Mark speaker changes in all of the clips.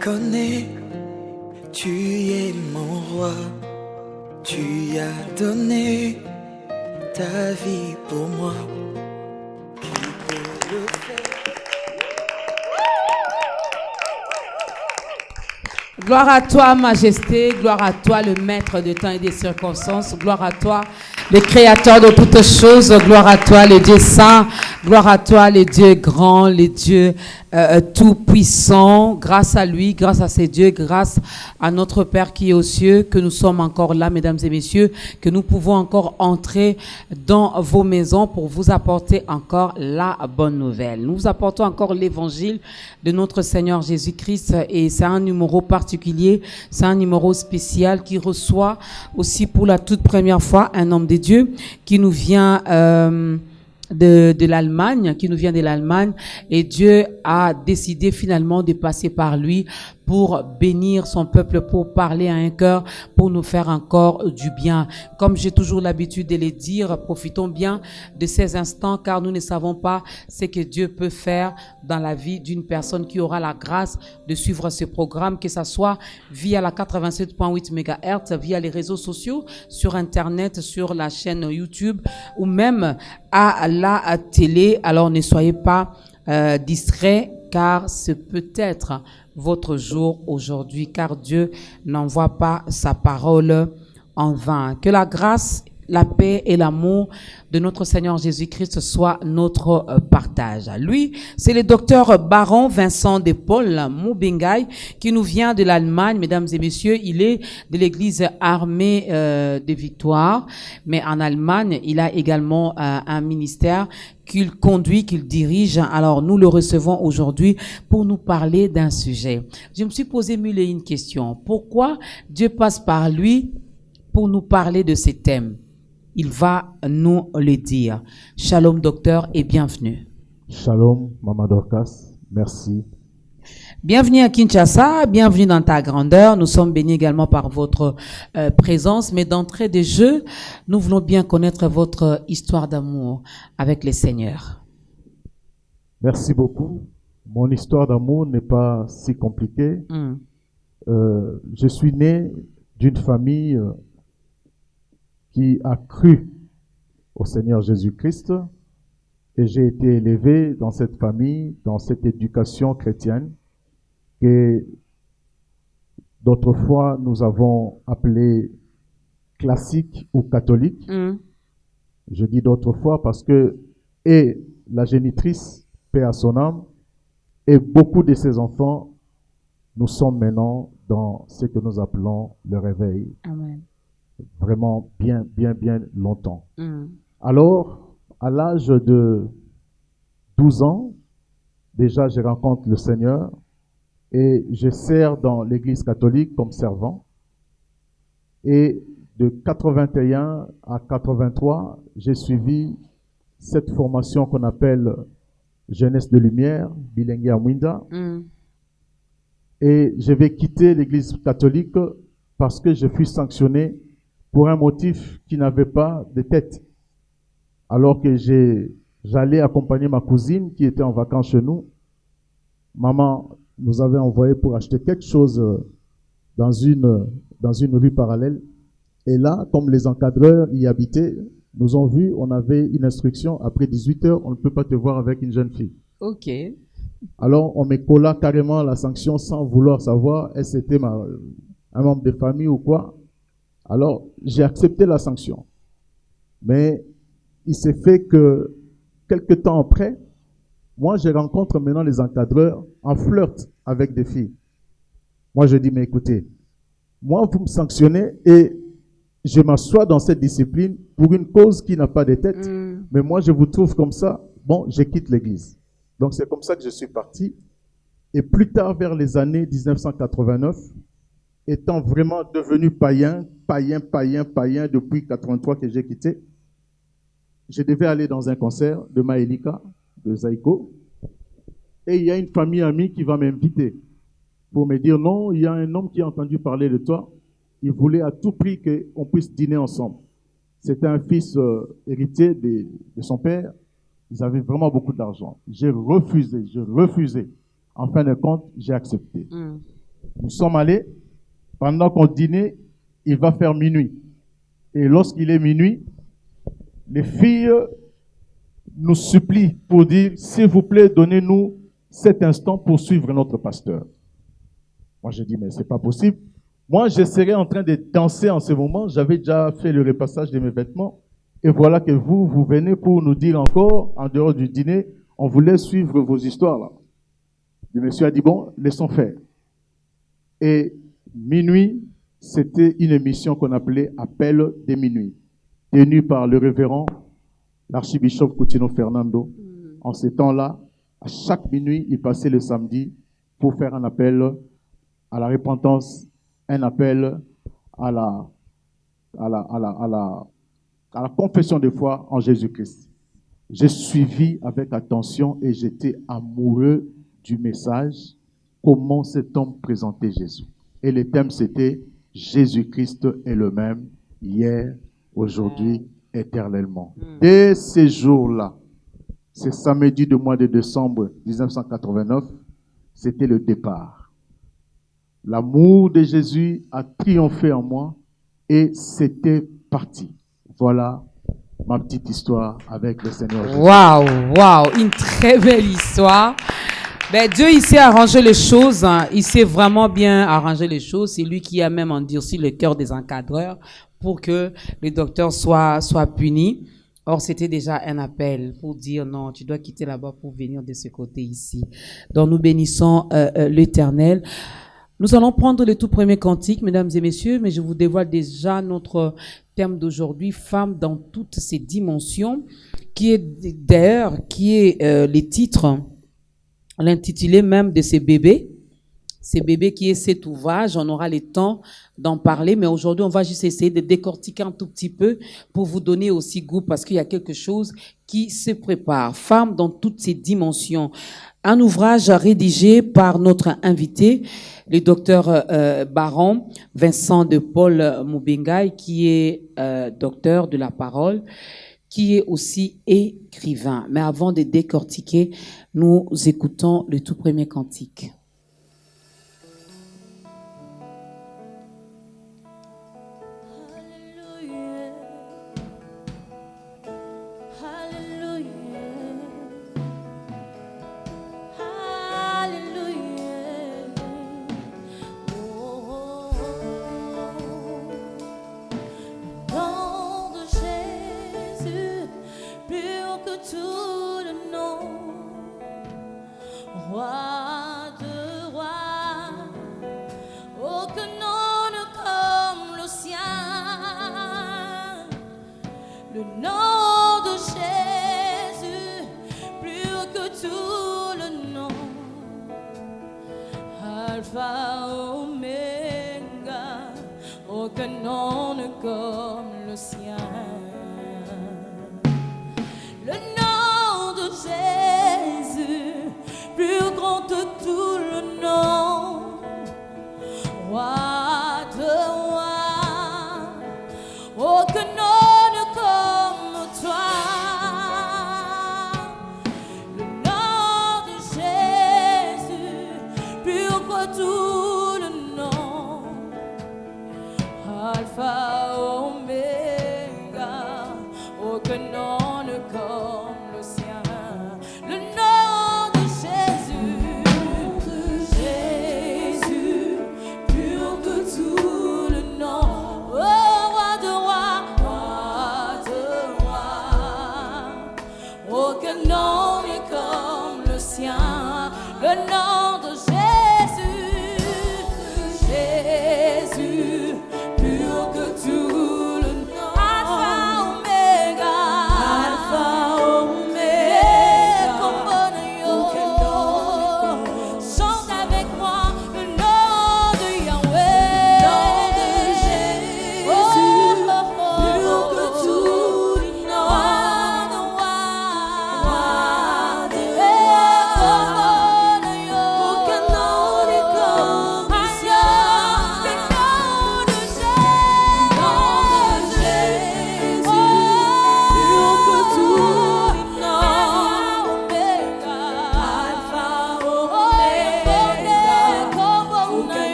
Speaker 1: connais, tu es mon roi, tu as donné ta vie pour moi. Qui peut le faire?
Speaker 2: Gloire à toi, Majesté, gloire à toi, le Maître des temps et des circonstances, gloire à toi, le Créateur de toutes choses, gloire à toi, le Dieu saint, gloire à toi, le Dieu grand, le Dieu tout-puissant. Grâce à lui, grâce à ces dieux, grâce à notre Père qui est aux cieux, que nous sommes encore là, mesdames et messieurs, que nous pouvons encore entrer dans vos maisons pour vous apporter encore la bonne nouvelle. Nous vous apportons encore l'évangile de notre Seigneur Jésus-Christ, et c'est un numéro particulier, c'est un numéro spécial qui reçoit aussi pour la toute première fois un homme de Dieu qui nous vient de l'Allemagne, et Dieu a décidé finalement de passer par lui pour bénir son peuple, pour parler à un cœur, pour nous faire encore du bien. Comme j'ai toujours l'habitude de le dire, profitons bien de ces instants, car nous ne savons pas ce que Dieu peut faire dans la vie d'une personne qui aura la grâce de suivre ce programme, que ça soit via la 87.8 MHz, via les réseaux sociaux, sur Internet, sur la chaîne YouTube, ou même à la télé. Alors ne soyez pas distraits, car c'est peut-être votre jour aujourd'hui, car Dieu n'envoie pas sa parole en vain. Que la grâce, la paix et l'amour de notre Seigneur Jésus-Christ soit notre partage. Lui, c'est le docteur Baron Vincent de Paul Moubengai qui nous vient de l'Allemagne. Mesdames et messieurs, il est de l'église armée de Victoire, mais en Allemagne, il a également un ministère qu'il conduit, qu'il dirige. Alors, nous le recevons aujourd'hui pour nous parler d'un sujet. Je me suis posé mille et une questions. Pourquoi Dieu passe par lui pour nous parler de ces thèmes? Il va nous le dire. Shalom, docteur, et bienvenue.
Speaker 3: Shalom, Maman Dorcas. Merci.
Speaker 2: Bienvenue à Kinshasa, bienvenue dans ta grandeur. Nous sommes bénis également par votre présence. Mais d'entrée de jeu, nous voulons bien connaître votre histoire d'amour avec le Seigneur.
Speaker 3: Merci beaucoup. Mon histoire d'amour n'est pas si compliquée. Je suis né d'une famille qui a cru au Seigneur Jésus-Christ, et j'ai été élevé dans cette famille, dans cette éducation chrétienne que d'autrefois nous avons appelée classique ou catholique. Je dis d'autrefois parce que et la génitrice, paix à son âme, et beaucoup de ses enfants, nous sommes maintenant dans ce que nous appelons le réveil.
Speaker 2: Amen.
Speaker 3: Vraiment bien longtemps. Alors, à l'âge de 12 ans, déjà je rencontre le Seigneur et je sers dans l'église catholique comme servant. Et de 81 à 83, j'ai suivi cette formation qu'on appelle Jeunesse de Lumière, Bilengue à Mwinda. Et je vais quitter l'église catholique parce que je fus sanctionné pour un motif qui n'avait pas de tête. Alors que j'allais accompagner ma cousine qui était en vacances chez nous. Maman nous avait envoyé pour acheter quelque chose dans une rue parallèle. Et là, comme les encadreurs y habitaient, nous ont vus, on avait une instruction, après 18 heures, on ne peut pas te voir avec une jeune fille.
Speaker 2: Ok.
Speaker 3: Alors, on me colla carrément la sanction sans vouloir savoir est-ce que c'était un membre de famille ou quoi. Alors, j'ai accepté la sanction. Mais il s'est fait que, quelque temps après, moi, je rencontre maintenant les encadreurs en flirt avec des filles. Moi, je dis, mais écoutez, moi, vous me sanctionnez et je m'assois dans cette discipline pour une cause qui n'a pas de tête. Mais moi, je vous trouve comme ça. Bon, je quitte l'église. Donc, c'est comme ça que je suis parti. Et plus tard, vers les années 1989, étant vraiment devenu païen depuis 83 que j'ai quitté, je devais aller dans un concert de Maëlika, de Zaïko, et il y a une famille amie qui va m'inviter pour me dire non, il y a un homme qui a entendu parler de toi, il voulait à tout prix qu'on puisse dîner ensemble. C'était un fils héritier de son père, ils avaient vraiment beaucoup d'argent. J'ai refusé. En fin de compte, j'ai accepté. Nous sommes allés, pendant qu'on dînait, il va faire minuit. Et lorsqu'il est minuit, les filles nous supplient pour dire, s'il vous plaît, donnez-nous cet instant pour suivre notre pasteur. Moi, j'ai dit, mais c'est pas possible. Moi, je serais en train de danser en ce moment. J'avais déjà fait le repassage de mes vêtements. Et voilà que vous venez pour nous dire encore, en dehors du dîner, on voulait suivre vos histoires là. Le monsieur a dit, bon, laissons faire. Et minuit, c'était une émission qu'on appelait Appel des minuit, tenue par le révérend, l'archibishop Coutinho Fernando. En ces temps-là, à chaque minuit, il passait le samedi pour faire un appel à la repentance, un appel à la confession de foi en Jésus-Christ. J'ai suivi avec attention et j'étais amoureux du message, comment cet homme présentait Jésus. Et le thème c'était Jésus-Christ est le même hier, aujourd'hui, éternellement. Dès ces jours-là, ce samedi du mois de décembre 1989, c'était le départ. L'amour de Jésus a triomphé en moi et c'était parti. Voilà ma petite histoire avec le Seigneur Jésus.
Speaker 2: Waouh, une très belle histoire. Ben, Dieu, il sait arranger les choses, hein. Il sait vraiment bien arranger les choses. C'est lui qui a même endurci le cœur des encadreurs pour que les docteurs soient punis. Or, c'était déjà un appel pour dire non, tu dois quitter là-bas pour venir de ce côté ici. Donc, nous bénissons l'Éternel. Nous allons prendre le tout premier cantique, mesdames et messieurs, mais je vous dévoile déjà notre thème d'aujourd'hui, femmes dans toutes ses dimensions, qui est d'ailleurs, les titres, l'intitulé même de ces bébés qui est cet ouvrage. On aura le temps d'en parler, mais aujourd'hui, on va juste essayer de décortiquer un tout petit peu pour vous donner aussi goût, parce qu'il y a quelque chose qui se prépare. Femmes dans toutes ses dimensions. Un ouvrage rédigé par notre invité, le docteur Baron Vincent de Paul Mubengai, qui est docteur de la parole, qui est aussi écrivain. Mais avant de décortiquer, nous écoutons le tout premier cantique.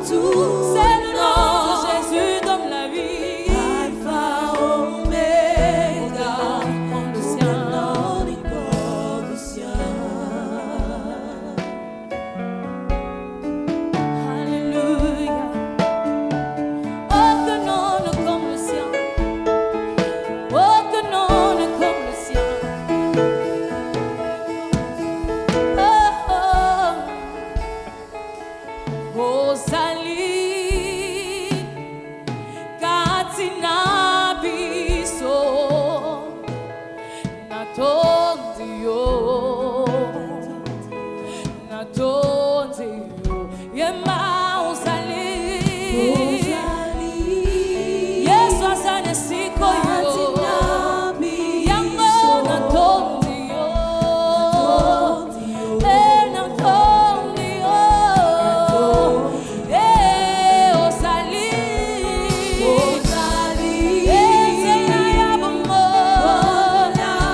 Speaker 1: tout.
Speaker 4: C'est le nom de Jésus donne la vie.
Speaker 1: Alpha, Omega,
Speaker 4: Comme le
Speaker 1: tout
Speaker 4: sien.
Speaker 1: le nom du corps du sien.
Speaker 4: Alléluia. Aucun nom ne comme le sien. Aucun nom ne comme le sien. Oh, oh. Rosalie, Katina Biso, Natondio, Natondio, Yema Rosalie, Yesu asane siko yo, Yango Natondio, Natondio, Rosalie, Ezena ya bomo, Natondio,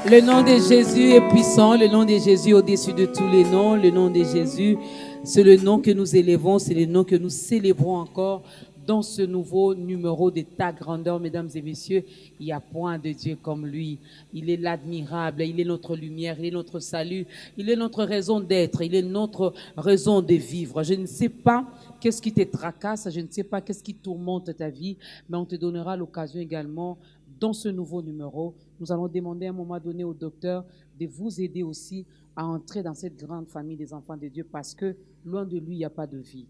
Speaker 2: Le nom de Jésus est puissant, le nom de Jésus est au-dessus de tous les noms, le nom de Jésus, c'est le nom que nous élevons, c'est le nom que nous célébrons encore dans ce nouveau numéro de ta grandeur, mesdames et messieurs. Il n'y a point de Dieu comme lui. Il est l'admirable, il est notre lumière, il est notre salut, il est notre raison d'être, il est notre raison de vivre. Je ne sais pas qu'est-ce qui te tracasse, je ne sais pas qu'est-ce qui tourmente ta vie, mais on te donnera l'occasion également dans ce nouveau numéro. Nous allons demander à un moment donné au docteur de vous aider aussi à entrer dans cette grande famille des enfants de Dieu parce que loin de lui, il n'y a pas de vie.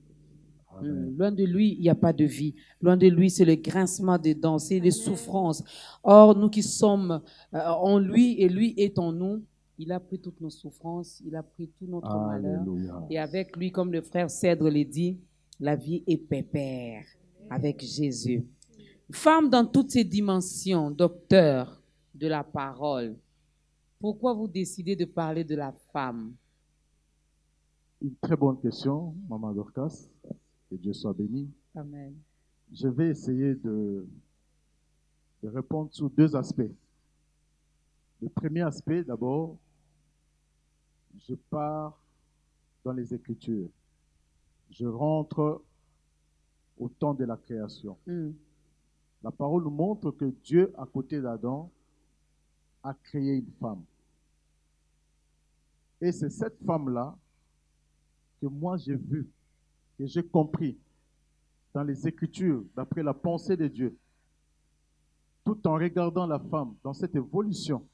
Speaker 2: Loin de lui, il n'y a pas de vie. Loin de lui, c'est le grincement des dents, c'est les souffrances. Or, nous qui sommes en lui et lui est en nous, il a pris toutes nos souffrances, il a pris tout notre malheur. Et avec lui, comme le frère Cèdre l'a dit, la vie est pépère avec Jésus. Femme dans toutes ses dimensions, docteur de la parole, pourquoi vous décidez de parler de la femme?
Speaker 3: Une très bonne question, Maman Dorcas. Que Dieu soit béni.
Speaker 2: Amen.
Speaker 3: Je vais essayer de répondre sur deux aspects. Le premier aspect, d'abord, je pars dans les Écritures. Je rentre au temps de la création. La parole nous montre que Dieu, à côté d'Adam, a créé une femme. Et c'est cette femme-là que moi j'ai vue, que j'ai compris dans les Écritures, d'après la pensée de Dieu, tout en regardant la femme dans cette évolution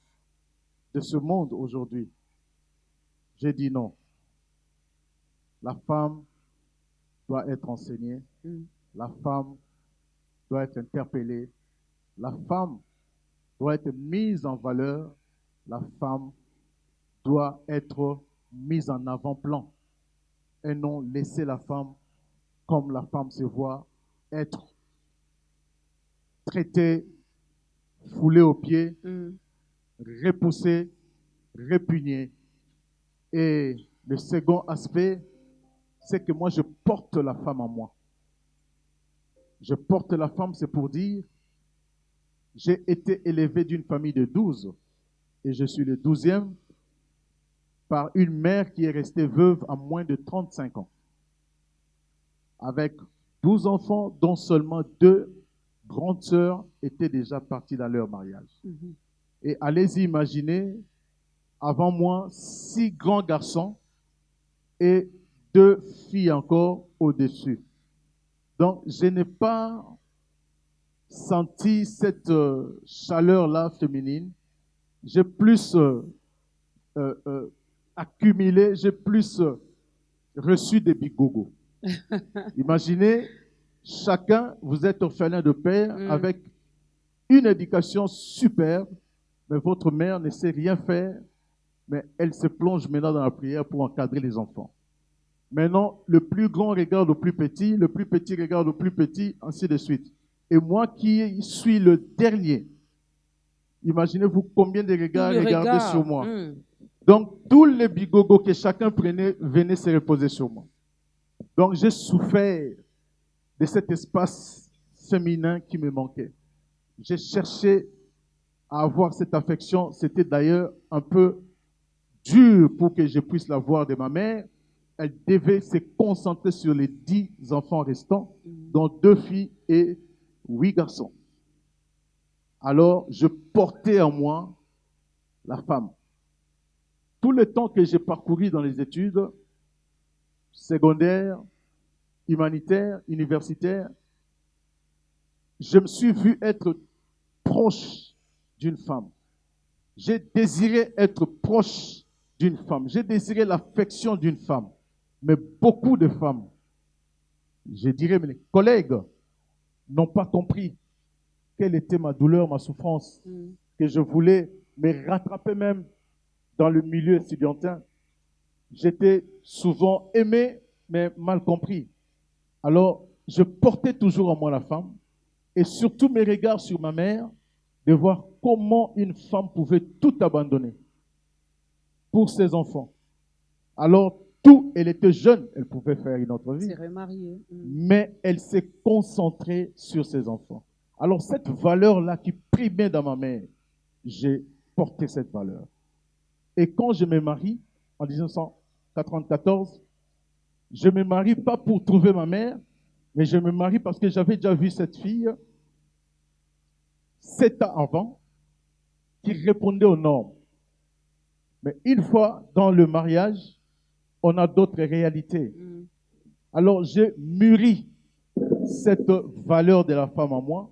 Speaker 3: de ce monde aujourd'hui, j'ai dit non. La femme doit être enseignée, la femme doit être interpellée, la femme doit être mise en valeur, la femme doit être mise en avant-plan et non laisser la femme comme la femme se voit être traitée, foulée aux pieds, repoussée, répugnée. Et le second aspect, c'est que moi, je porte la femme en moi. Je porte la femme, c'est pour dire, j'ai été élevé d'une famille de 12 et je suis le 12e par une mère qui est restée veuve à moins de 35 ans, avec 12 enfants, dont seulement 2 grandes sœurs étaient déjà parties dans leur mariage. Et allez-y imaginer, avant moi, 6 grands garçons et 2 filles encore au-dessus. Donc, je n'ai pas senti cette chaleur-là féminine. J'ai plus accumulé, j'ai plus reçu des bigogos. Imaginez, chacun, vous êtes orphelin de père avec une éducation superbe, mais votre mère ne sait rien faire, mais elle se plonge maintenant dans la prière pour encadrer les enfants. Maintenant, le plus grand regarde au plus petit regarde au plus petit, ainsi de suite. Et moi qui suis le dernier, imaginez-vous combien de regards regardaient sur moi. Donc, tous les bigogos que chacun prenait venaient se reposer sur moi. Donc, j'ai souffert de cet espace féminin qui me manquait. J'ai cherché à avoir cette affection. C'était d'ailleurs un peu dur pour que je puisse l'avoir de ma mère. Elle devait se concentrer sur les 10 enfants restants, dont 2 filles et 8 garçons. Alors, je portais en moi la femme. Tout le temps que j'ai parcouru dans les études secondaires, humanitaires, universitaires, je me suis vu être proche d'une femme. J'ai désiré être proche d'une femme. J'ai désiré l'affection d'une femme. Mais beaucoup de femmes, je dirais mes collègues, n'ont pas compris quelle était ma douleur, ma souffrance, que je voulais me rattraper même dans le milieu étudiantin. J'étais souvent aimé, mais mal compris. Alors, je portais toujours en moi la femme, et surtout mes regards sur ma mère, de voir comment une femme pouvait tout abandonner pour ses enfants. Alors, elle était jeune, elle pouvait faire une autre vie.
Speaker 2: C'est remarié.
Speaker 3: Mais elle s'est concentrée sur ses enfants. Alors, cette valeur-là qui primait dans ma mère, j'ai porté cette valeur. Et quand je me marie, en 1994, je me marie pas pour trouver ma mère, mais je me marie parce que j'avais déjà vu cette fille 7 ans avant, qui répondait aux normes. Mais une fois dans le mariage, on a d'autres réalités. Alors, j'ai mûri cette valeur de la femme en moi.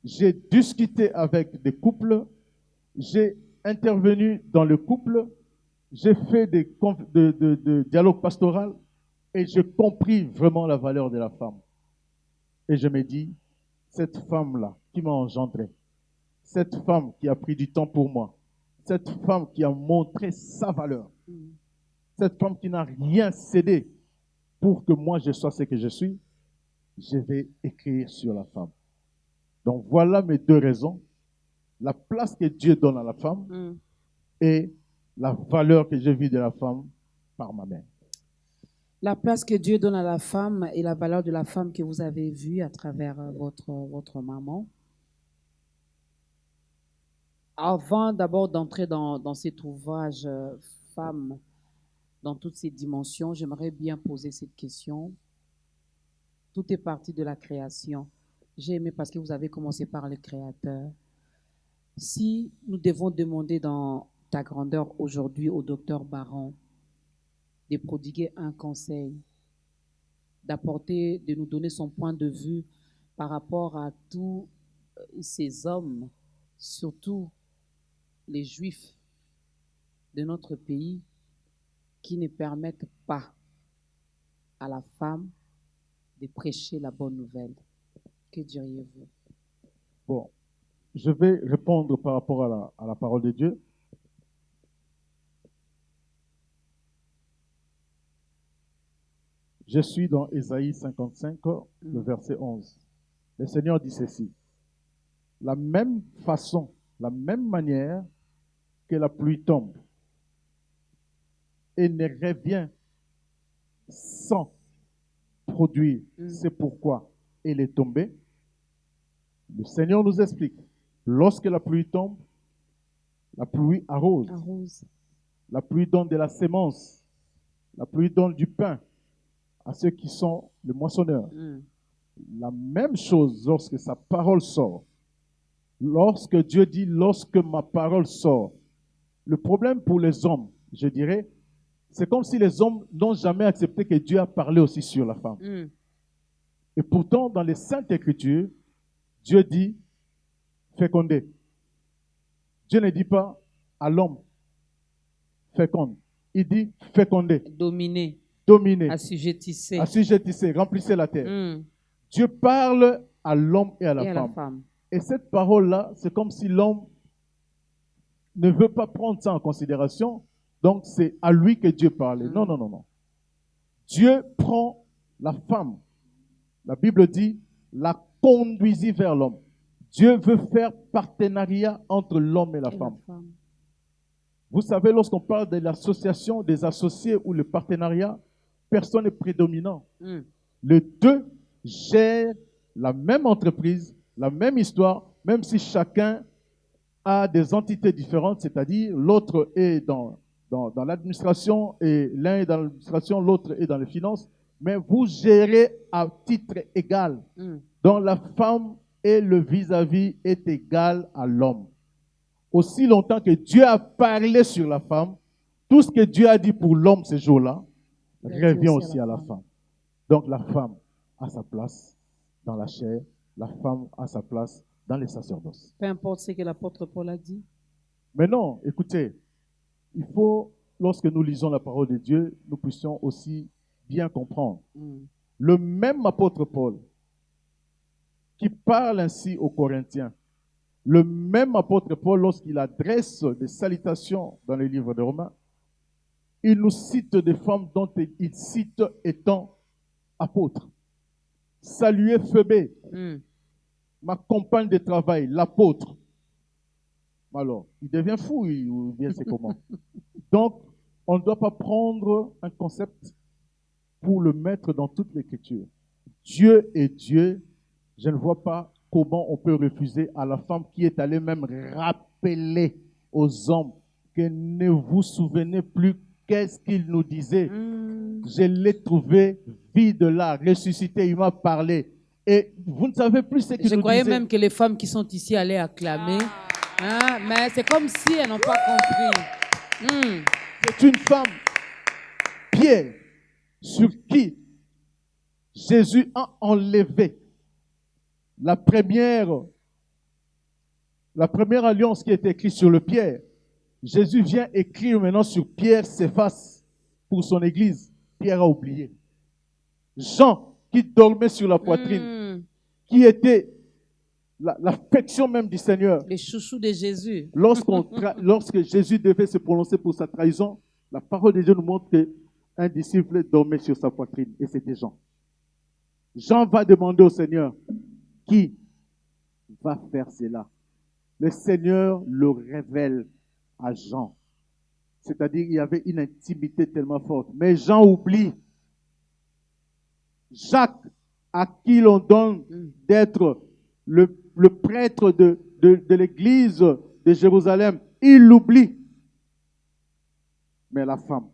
Speaker 3: J'ai discuté avec des couples. J'ai intervenu dans le couple. J'ai fait des dialogues pastoraux et j'ai compris vraiment la valeur de la femme. Et je me dis, cette femme-là qui m'a engendré, cette femme qui a pris du temps pour moi, cette femme qui a montré sa valeur, cette femme qui n'a rien cédé pour que moi je sois ce que je suis, je vais écrire sur la femme. Donc voilà mes 2 raisons. La place que Dieu donne à la femme et la valeur que j'ai vue de la femme par ma mère.
Speaker 2: La place que Dieu donne à la femme et la valeur de la femme que vous avez vue à travers votre maman. Avant d'abord d'entrer dans cet ouvrage Femme dans toutes ses dimensions, j'aimerais bien poser cette question. Tout est parti de la création. J'ai aimé parce que vous avez commencé par le Créateur. Si nous devons demander dans ta grandeur aujourd'hui au docteur Baron de prodiguer un conseil, d'apporter, de nous donner son point de vue par rapport à tous ces hommes, surtout les Juifs de notre pays, qui ne permettent pas à la femme de prêcher la bonne nouvelle. Que diriez-vous?
Speaker 3: Bon, je vais répondre par rapport à la parole de Dieu. Je suis dans Ésaïe 55, le verset 11. Le Seigneur dit ceci. La même façon, la même manière que la pluie tombe et ne revient sans produire, c'est pourquoi elle est tombée. Le Seigneur nous explique. Lorsque la pluie tombe, la pluie arrose. La pluie donne de la sémence. La pluie donne du pain à ceux qui sont les moissonneurs. La même chose lorsque sa parole sort. Lorsque Dieu dit, lorsque ma parole sort. Le problème pour les hommes, je dirais, c'est comme si les hommes n'ont jamais accepté que Dieu a parlé aussi sur la femme. Et pourtant, dans les Saintes Écritures, Dieu dit, fécondez. Dieu ne dit pas à l'homme, féconde. Il dit, fécondez.
Speaker 2: Dominer.
Speaker 3: Dominez.
Speaker 2: Assujettissez.
Speaker 3: Assujettissez, remplissez la terre. Dieu parle à l'homme et à la femme. Et cette parole-là, c'est comme si l'homme ne veut pas prendre ça en considération. Donc, c'est à lui que Dieu parlait. Non, non, non, non. Dieu prend la femme. La Bible dit, la conduisit vers l'homme. Dieu veut faire partenariat entre l'homme et la femme. Vous savez, lorsqu'on parle de l'association des associés ou le partenariat, personne n'est prédominant. Les deux gèrent la même entreprise, la même histoire, même si chacun a des entités différentes, c'est-à-dire l'autre est dans l'administration et l'un est dans l'administration, l'autre est dans les finances, mais vous gérez à titre égal. Donc la femme et le vis-à-vis est égal à l'homme. Aussi longtemps que Dieu a parlé sur la femme, tout ce que Dieu a dit pour l'homme ces jours-là revient aussi à la femme. Donc la femme a sa place dans la chair, la femme a sa place dans les sacerdoces.
Speaker 2: Peu importe ce que l'apôtre Paul a dit.
Speaker 3: Mais non, écoutez, il faut, lorsque nous lisons la parole de Dieu, nous puissions aussi bien comprendre. Le même apôtre Paul qui parle ainsi aux Corinthiens, le même apôtre Paul, lorsqu'il adresse des salutations dans les livres de Romains, il nous cite des femmes dont il cite étant apôtres. Saluez Phébé, ma compagne de travail, l'apôtre. Alors, il devient fou ou bien c'est comment? Donc, on ne doit pas prendre un concept pour le mettre dans toute l'écriture. Dieu est Dieu. Je ne vois pas comment on peut refuser à la femme qui est allée même rappeler aux hommes que ne vous souvenez plus qu'est-ce qu'il nous disait. Je l'ai trouvé vide là, ressuscité, il m'a parlé. Et vous ne savez plus ce qu'il nous disait.
Speaker 2: Je croyais même que les femmes qui sont ici allaient acclamer. Mais c'est comme si elles n'ont pas compris.
Speaker 3: C'est une femme, Pierre, sur qui Jésus a enlevé la première alliance qui est écrite sur le Pierre. Jésus vient écrire maintenant sur Pierre ses faces pour son église. Pierre a oublié. Jean, qui dormait sur la poitrine, qui était l'affection même du Seigneur.
Speaker 2: Les chouchous de Jésus.
Speaker 3: Lorsque Jésus devait se prononcer pour sa trahison, la parole de Dieu nous montre qu'un disciple dormait sur sa poitrine, et c'était Jean. Jean va demander au Seigneur, qui va faire cela? Le Seigneur le révèle à Jean. C'est-à-dire qu'il y avait une intimité tellement forte. Mais Jean oublie. Jacques, à qui l'on donne d'être le prêtre de l'église de Jérusalem, il l'oublie. Mais la femme,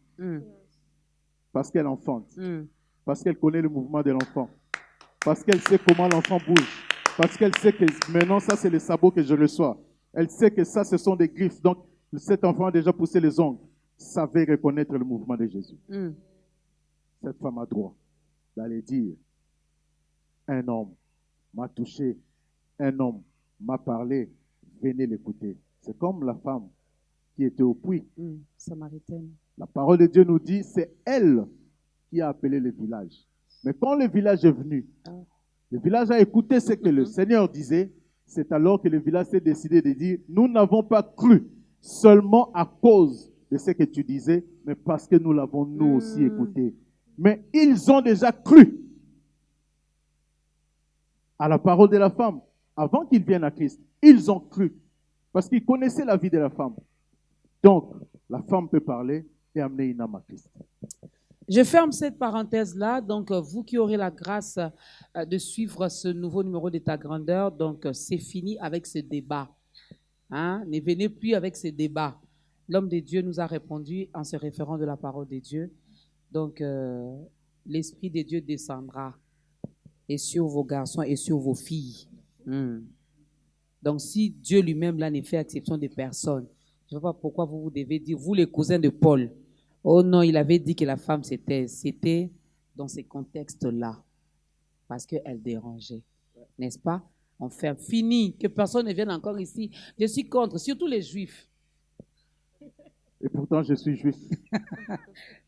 Speaker 3: parce qu'elle enfante, parce qu'elle connaît le mouvement de l'enfant, parce qu'elle sait comment l'enfant bouge, parce qu'elle sait que maintenant ça c'est les sabots que je reçois, elle sait que ça ce sont des griffes, donc cet enfant a déjà poussé les ongles, savait reconnaître le mouvement de Jésus. Cette femme a droit. d'aller dire, un homme m'a touché, un homme m'a parlé, venez l'écouter. C'est comme la femme qui était au puits.
Speaker 2: Samaritaine.
Speaker 3: La parole de Dieu nous dit, c'est elle qui a appelé le village. Mais quand le village est venu, le village a écouté ce que le Seigneur disait. C'est alors que le village s'est décidé de dire, nous n'avons pas cru seulement à cause de ce que tu disais, mais parce que nous l'avons nous aussi écouté. Mais ils ont déjà cru à la parole de la femme. Avant qu'ils viennent à Christ, ils ont cru. Parce qu'ils connaissaient la vie de la femme. Donc, la femme peut parler et amener une âme à Christ.
Speaker 2: Je ferme cette parenthèse-là. Donc, vous qui aurez la grâce de suivre ce nouveau numéro de Ta Grandeur, donc c'est fini avec ce débat. Hein? Ne venez plus avec ce débat. L'homme de Dieu nous a répondu en se référant de la parole de Dieu. Donc, l'Esprit de Dieu descendra et sur vos garçons et sur vos filles. Donc, si Dieu lui-même là ne fait exception de personne, je ne sais pas pourquoi vous devez dire, vous les cousins de Paul, oh non, il avait dit que la femme c'était dans ces contextes-là, parce qu'elle dérangeait, n'est-ce pas? On fait fini, que personne ne vienne encore ici. Je suis contre, surtout les juifs.
Speaker 3: Et pourtant, je suis juif.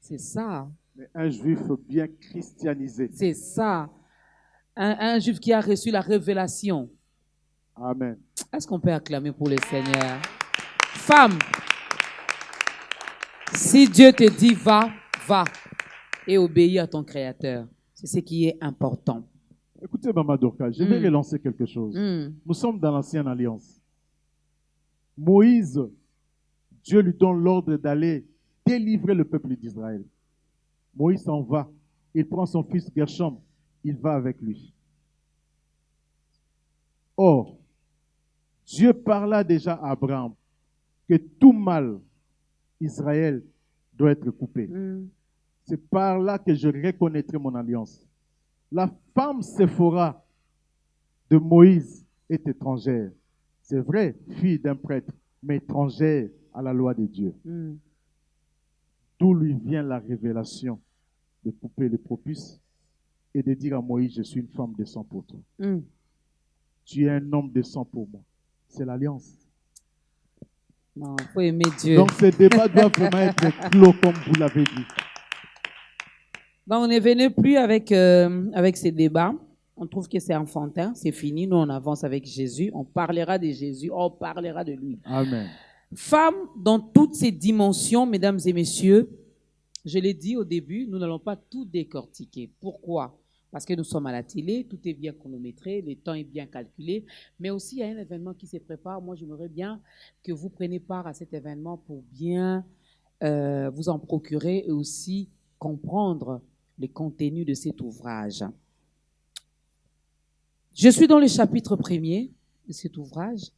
Speaker 2: C'est ça.
Speaker 3: Mais un juif bien christianisé.
Speaker 2: C'est ça. Un juif qui a reçu la révélation.
Speaker 3: Amen.
Speaker 2: Est-ce qu'on peut acclamer pour le Seigneur? Femme, si Dieu te dit va, va et obéis à ton Créateur. C'est ce qui est important.
Speaker 3: Écoutez, Maman Dorcas, je vais relancer quelque chose. Nous sommes dans l'Ancienne Alliance. Moïse, Dieu lui donne l'ordre d'aller délivrer le peuple d'Israël. Moïse s'en va. Il prend son fils Gershom. Il va avec lui. Or, Dieu parla déjà à Abraham que tout mal, Israël doit être coupé. C'est par là que je reconnaîtrai mon alliance. La femme Séphora de Moïse est étrangère. C'est vrai, fille d'un prêtre, mais étrangère à la loi de Dieu. D'où lui vient la révélation de couper les propices et de dire à Moïse, je suis une femme de sang pour toi. Tu es un homme de sang pour moi. C'est l'alliance.
Speaker 2: Non, il faut aimer Dieu.
Speaker 3: Donc ce débat doit vraiment être clos comme vous l'avez dit.
Speaker 2: Donc on n'est venu plus avec ces débats. On trouve que c'est enfantin, c'est fini. Nous on avance avec Jésus. On parlera de Jésus, on parlera de lui.
Speaker 3: Amen.
Speaker 2: Femme dans toutes ses dimensions, mesdames et messieurs, je l'ai dit au début, nous n'allons pas tout décortiquer. Pourquoi? Parce que nous sommes à la télé, tout est bien chronométré, le temps est bien calculé, mais aussi il y a un événement qui se prépare. Moi, j'aimerais bien que vous preniez part à cet événement pour bien vous en procurer et aussi comprendre les contenus de cet ouvrage. Je suis dans le chapitre 1er de cet ouvrage,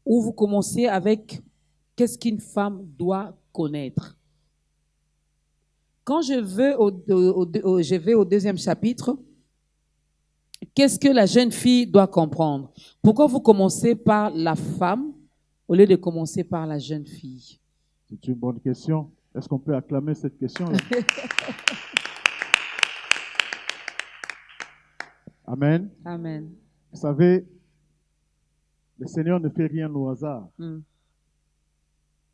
Speaker 2: où vous commencez avec « Qu'est-ce qu'une femme doit connaître ?» Quand je vais au deuxième chapitre, qu'est-ce que la jeune fille doit comprendre? Pourquoi vous commencez par la femme au lieu de commencer par la jeune fille?
Speaker 3: C'est une bonne question. Est-ce qu'on peut acclamer cette question-là? Amen.
Speaker 2: Amen.
Speaker 3: Vous savez, le Seigneur ne fait rien au hasard.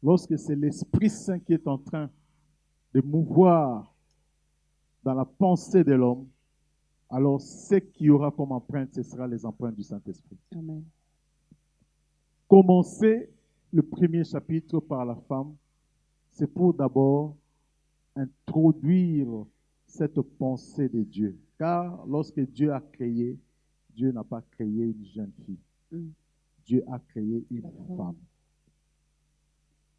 Speaker 3: Lorsque c'est l'Esprit Saint qui est en train de mouvoir dans la pensée de l'homme, alors ce qu'il y aura comme empreinte, ce sera les empreintes du Saint-Esprit.
Speaker 2: Amen.
Speaker 3: Commencer le premier chapitre par la femme, c'est pour d'abord introduire cette pensée de Dieu. Car lorsque Dieu a créé, Dieu n'a pas créé une jeune fille. Dieu a créé une femme.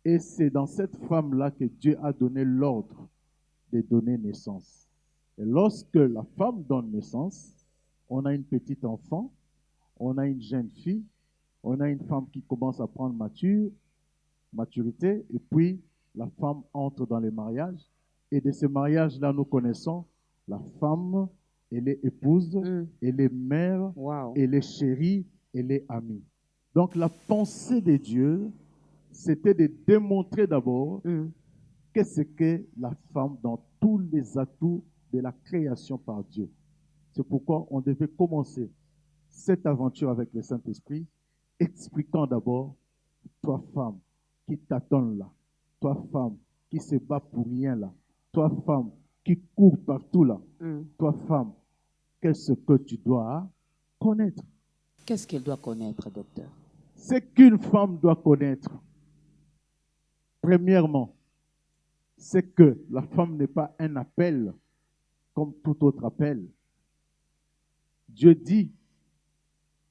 Speaker 3: Et c'est dans cette femme-là que Dieu a donné l'ordre de donner naissance. Et lorsque la femme donne naissance, on a une petite enfant, on a une jeune fille, on a une femme qui commence à prendre maturité, et puis la femme entre dans les mariages. Et de ce mariage-là, nous connaissons la femme, elle est épouse, elle est mère, elle est chérie, elle est amie. Donc la pensée de Dieu, c'était de démontrer d'abord qu'est-ce que la femme dans tous les atouts de la création par Dieu. C'est pourquoi on devait commencer cette aventure avec le Saint-Esprit, expliquant d'abord, toi femme qui t'attends là, toi femme qui se bat pour rien là, toi femme qui court partout là, toi femme, qu'est-ce que tu dois connaître?
Speaker 2: Qu'est-ce qu'elle doit connaître, docteur?
Speaker 3: Ce qu'une femme doit connaître, premièrement, c'est que la femme n'est pas un appel comme tout autre appel. Dieu dit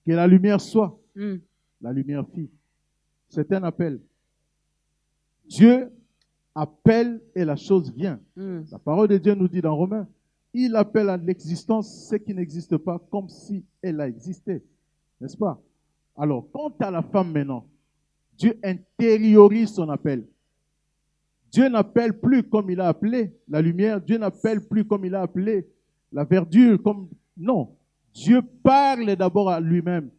Speaker 3: que la lumière soit, la lumière fit. C'est un appel. Dieu appelle et la chose vient. La parole de Dieu nous dit dans Romains, il appelle à l'existence ce qui n'existe pas comme si elle a existé. N'est-ce pas? Alors, quant à la femme maintenant, Dieu intériorise son appel. Dieu n'appelle plus comme il a appelé la lumière. Dieu n'appelle plus comme il a appelé la verdure. Non. Dieu parle d'abord à lui-même.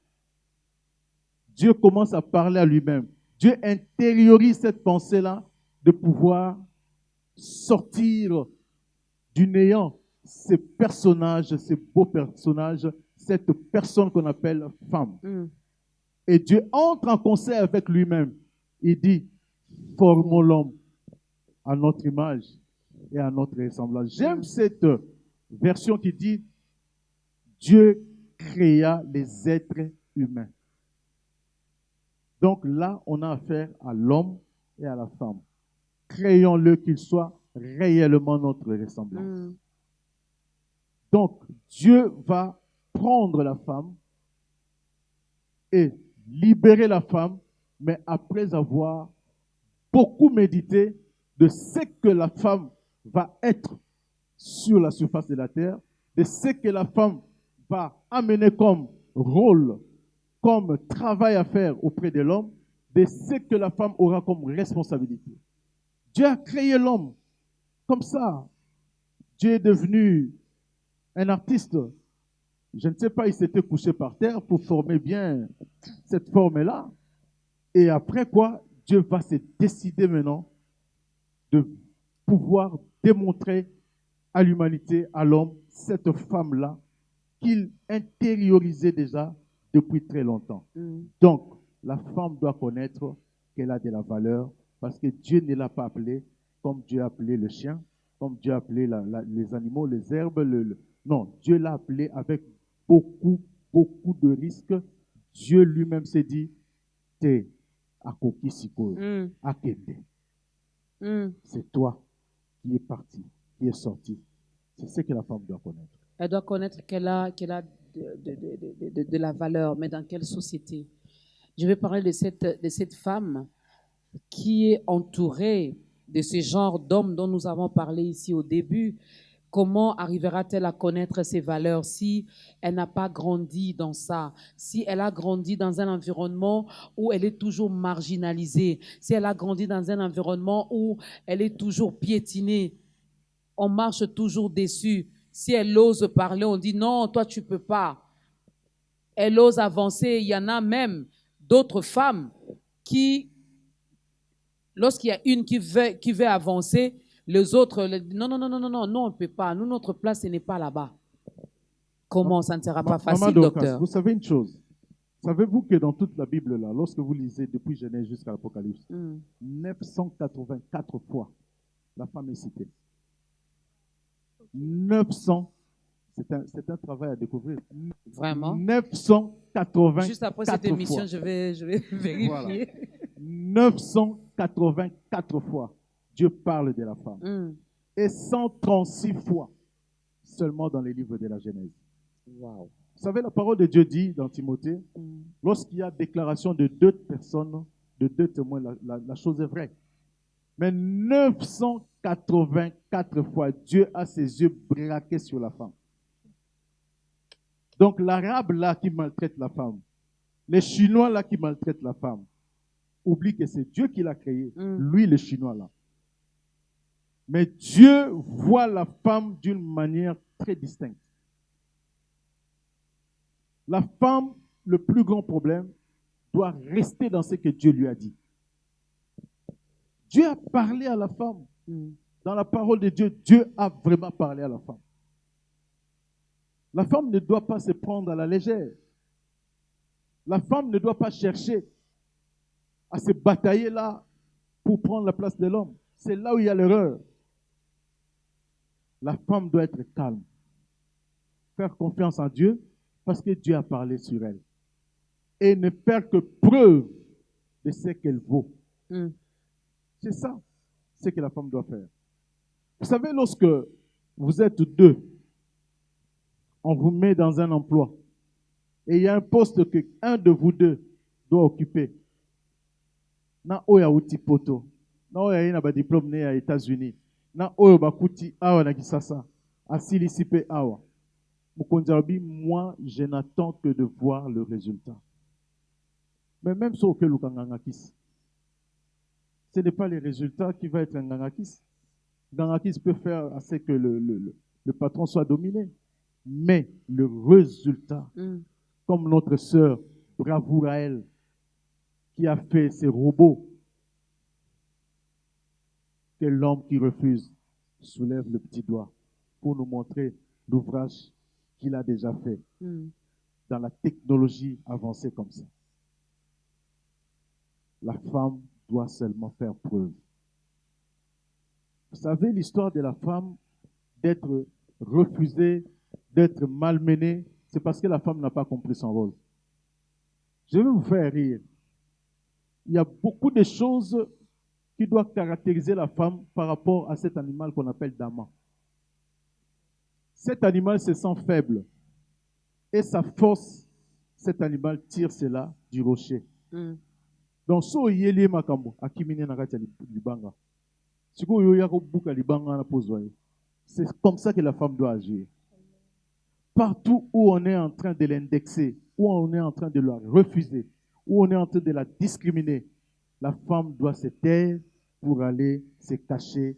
Speaker 3: Dieu commence à parler à lui-même. Dieu intériorise cette pensée-là de pouvoir sortir du néant ces personnages, ces beaux personnages, cette personne qu'on appelle femme. Et Dieu entre en concert avec lui-même. Il dit, formons l'homme à notre image et à notre ressemblance. J'aime cette version qui dit, Dieu créa les êtres humains. Donc là, on a affaire à l'homme et à la femme. Créons-le qu'ils soient réellement notre ressemblance. Donc, Dieu va prendre la femme et libérer la femme, mais après avoir beaucoup médité de ce que la femme va être sur la surface de la terre, de ce que la femme va amener comme rôle, comme travail à faire auprès de l'homme, de ce que la femme aura comme responsabilité. Dieu a créé l'homme comme ça. Dieu est devenu un artiste. Je ne sais pas, il s'était couché par terre pour former bien cette forme-là. Et après quoi, Dieu va se décider maintenant de pouvoir démontrer à l'humanité, à l'homme, cette femme-là qu'il intériorisait déjà depuis très longtemps. Donc, la femme doit connaître qu'elle a de la valeur parce que Dieu ne l'a pas appelée comme Dieu a appelé le chien, comme Dieu a appelé les animaux, les herbes. Non, Dieu l'a appelée avec beaucoup de risques. Dieu lui-même s'est dit, t'es à Kokisiko, à Kende. C'est toi qui es parti, qui est sorti. C'est ce que la femme doit connaître.
Speaker 2: Elle doit connaître qu'elle a de la valeur, mais dans quelle société? Je vais parler de cette femme qui est entourée de ce genre d'hommes dont nous avons parlé ici au début. Comment arrivera-t-elle à connaître ses valeurs si elle n'a pas grandi dans ça, si elle a grandi dans un environnement où elle est toujours marginalisée, si elle a grandi dans un environnement où elle est toujours piétinée, on marche toujours dessus. Si elle ose parler, on dit non, toi tu peux pas. Elle ose avancer. Il y en a même d'autres femmes qui, lorsqu'il y a une qui veut avancer, les autres, non, on ne peut pas. Nous, notre place, ce n'est pas là-bas. Comment ça ne sera pas facile,
Speaker 3: Maman Dorcas,
Speaker 2: docteur?
Speaker 3: vous savez une chose. Savez-vous que dans toute la Bible, là, lorsque vous lisez depuis Genèse jusqu'à l'Apocalypse, 984 fois, la femme est citée. 900, c'est un travail à découvrir.
Speaker 2: Vraiment?
Speaker 3: 984
Speaker 2: Juste après cette émission,
Speaker 3: fois.
Speaker 2: je vais vérifier.
Speaker 3: Voilà. 984 fois, Dieu parle de la femme. Et 136 fois seulement dans les livres de la Genèse.
Speaker 2: Wow.
Speaker 3: Vous savez, la parole de Dieu dit dans Timothée, lorsqu'il y a déclaration de deux personnes, de deux témoins, la chose est vraie. Mais 984 fois, Dieu a ses yeux braqués sur la femme. Donc l'Arabe là qui maltraite la femme, les Chinois là qui maltraitent la femme, oublie que c'est Dieu qui l'a créé, lui le Chinois là. Mais Dieu voit la femme d'une manière très distincte. La femme, le plus grand problème, doit rester dans ce que Dieu lui a dit. Dieu a parlé à la femme. Dans la parole de Dieu, Dieu a vraiment parlé à la femme. La femme ne doit pas se prendre à la légère. La femme ne doit pas chercher à se batailler là pour prendre la place de l'homme. C'est là où il y a l'erreur. La femme doit être calme. Faire confiance en Dieu parce que Dieu a parlé sur elle. Et ne faire que preuve de ce qu'elle vaut. C'est ça, ce que la femme doit faire. Vous savez, lorsque vous êtes deux, on vous met dans un emploi et il y a un poste que un de vous deux doit occuper. Na oya uti poto, na oya ina ba diplôme né aux États-Unis, na oya bakuti awa na kisasa, asili sipe awa. Mukonjabi, moi, je n'attends que de voir le résultat. Mais même sur auquel Ngangakis, ce n'est pas le résultat qui va être un Ngangakis. Ngangakis peut faire assez que le patron soit dominé. Mais le résultat, comme notre sœur Bravouraël, qui a fait ces robots, que l'homme qui refuse soulève le petit doigt pour nous montrer l'ouvrage qu'il a déjà fait dans la technologie avancée comme ça. La femme doit seulement faire preuve. Vous savez l'histoire de la femme d'être refusée, d'être malmenée, c'est parce que la femme n'a pas compris son rôle. Je vais vous faire rire. Il y a beaucoup de choses qui doivent caractériser la femme par rapport à cet animal qu'on appelle Dama. Cet animal se sent faible. Et sa force, cet animal tire cela du rocher. Donc, so yeli makambo, akimine na kati libanga. Siko yo yako buka libanga na pozwaye. C'est comme ça que la femme doit agir. Partout où on est en train de l'indexer, où on est en train de la refuser, où on est en train de la discriminer, la femme doit se taire pour aller se cacher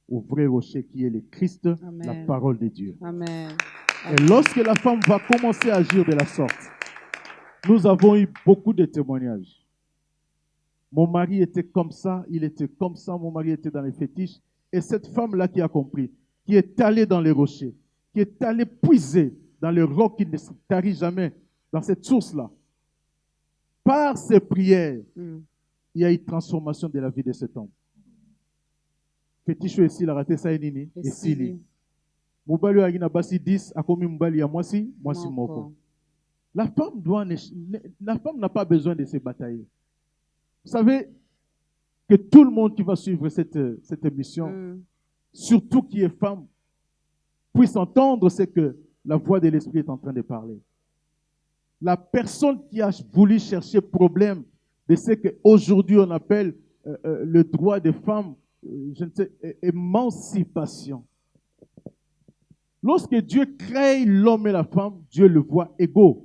Speaker 3: au vrai rocher qui est le Christ,
Speaker 2: Amen.
Speaker 3: la parole de Dieu.
Speaker 2: Amen.
Speaker 3: Et lorsque la femme va commencer à agir de la sorte, nous avons eu beaucoup de témoignages. Mon mari était comme ça, il était comme ça, mon mari était dans les fétiches. Et cette femme-là qui a compris, qui est allée dans les rochers, qui est allée puiser dans le roc qui ne se tarit jamais, dans cette source-là, par ses prières, il y a eu transformation de la vie de cet homme. Fétiche ici, la raté ça et nini, et sili. Mobali a gina basi 10, a commis mobali à moi si moko. La femme n'a pas besoin de se batailler. Vous savez que tout le monde qui va suivre cette émission, surtout qui est femme, puisse entendre ce que la voix de l'Esprit est en train de parler. La personne qui a voulu chercher problème de ce qu'aujourd'hui on appelle le droit des femmes, je ne sais, émancipation. Lorsque Dieu crée l'homme et la femme, Dieu le voit égaux.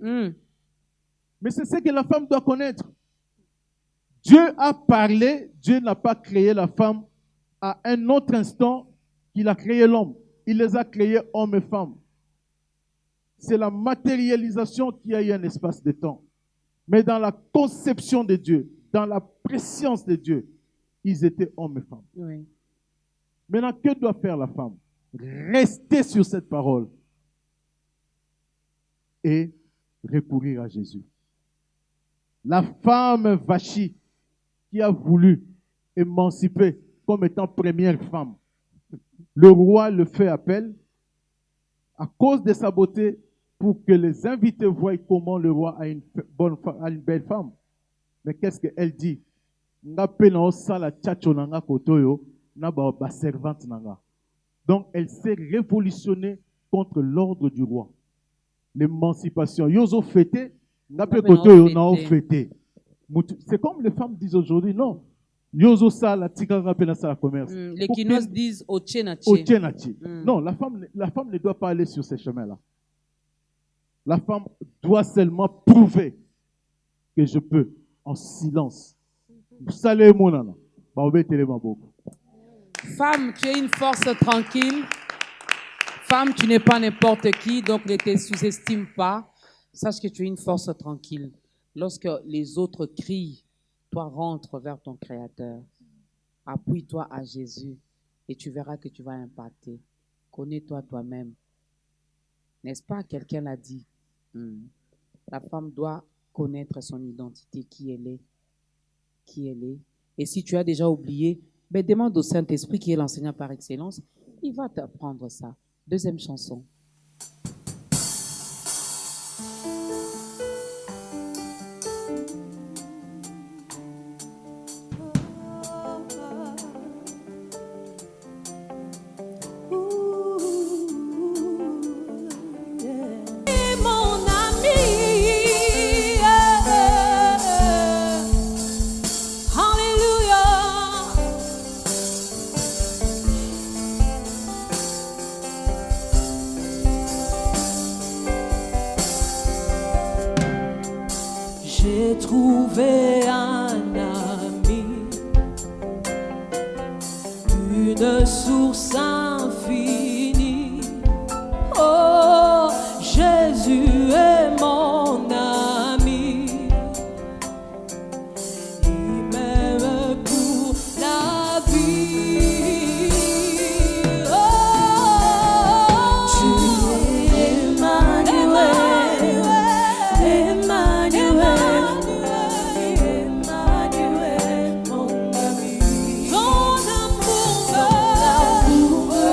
Speaker 3: Mais c'est ce que la femme doit connaître. Dieu a parlé, Dieu n'a pas créé la femme à un autre instant qu'il a créé l'homme. Il les a créés hommes et femmes. C'est la matérialisation qui a eu un espace de temps. Mais dans la conception de Dieu, dans la préscience de Dieu, ils étaient hommes et femmes.
Speaker 2: Oui.
Speaker 3: Maintenant, que doit faire la femme? Rester sur cette parole et recourir à Jésus. La femme Vachi qui a voulu émanciper comme étant première femme, le roi le fait appel à cause de sa beauté pour que les invités voient comment le roi a une belle femme. Mais qu'est-ce qu'elle dit? Donc, elle s'est révolutionnée contre l'ordre du roi. L'émancipation. Yozo fêté, c'est comme les femmes disent aujourd'hui, non. Yozo sa la tika rappelle ça la commerce.
Speaker 2: Les Kinois disent Ochenachi.
Speaker 3: Non, la femme ne doit pas aller sur ces chemins-là. La femme doit seulement prouver que je peux, en silence. Salut mon nana.
Speaker 2: Femme, tu es une force tranquille. Femme, tu n'es pas n'importe qui, donc ne te sous-estime pas. Sache que tu es une force tranquille. Lorsque les autres crient, toi rentre vers ton Créateur. Appuie-toi à Jésus et tu verras que tu vas impacter. Connais-toi toi-même. N'est-ce pas? Quelqu'un l'a dit. La femme doit connaître son identité, qui elle est. Qui elle est. Et si tu as déjà oublié, ben demande au Saint-Esprit, qui est l'enseignant par excellence, il va t'apprendre ça. Deuxième chanson.
Speaker 4: Mon ami, Alléluia. J'ai trouvé un ami, une source infinie. Oh, Jésus est mon ami. Il m'aime pour la vie. Oh, tu es Emmanuel, Emmanuel, Emmanuel, mon ami. Ton amour me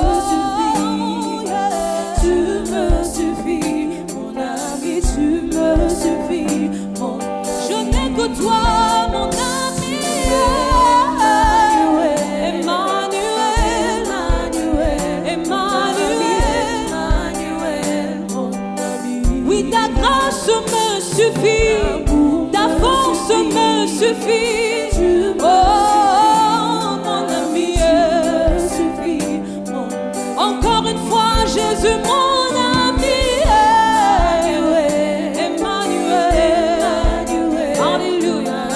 Speaker 4: suffit, mon ami, tu me suffis, mon ami. Je n'ai que toi, mon ami. Emmanuel, Emmanuel, Emmanuel, mon ami. Oui, ta grâce me suffit, ta force me suffit. Oh, mon ami, encore une fois, Jésus, mon ami. Emmanuel, Alléluia,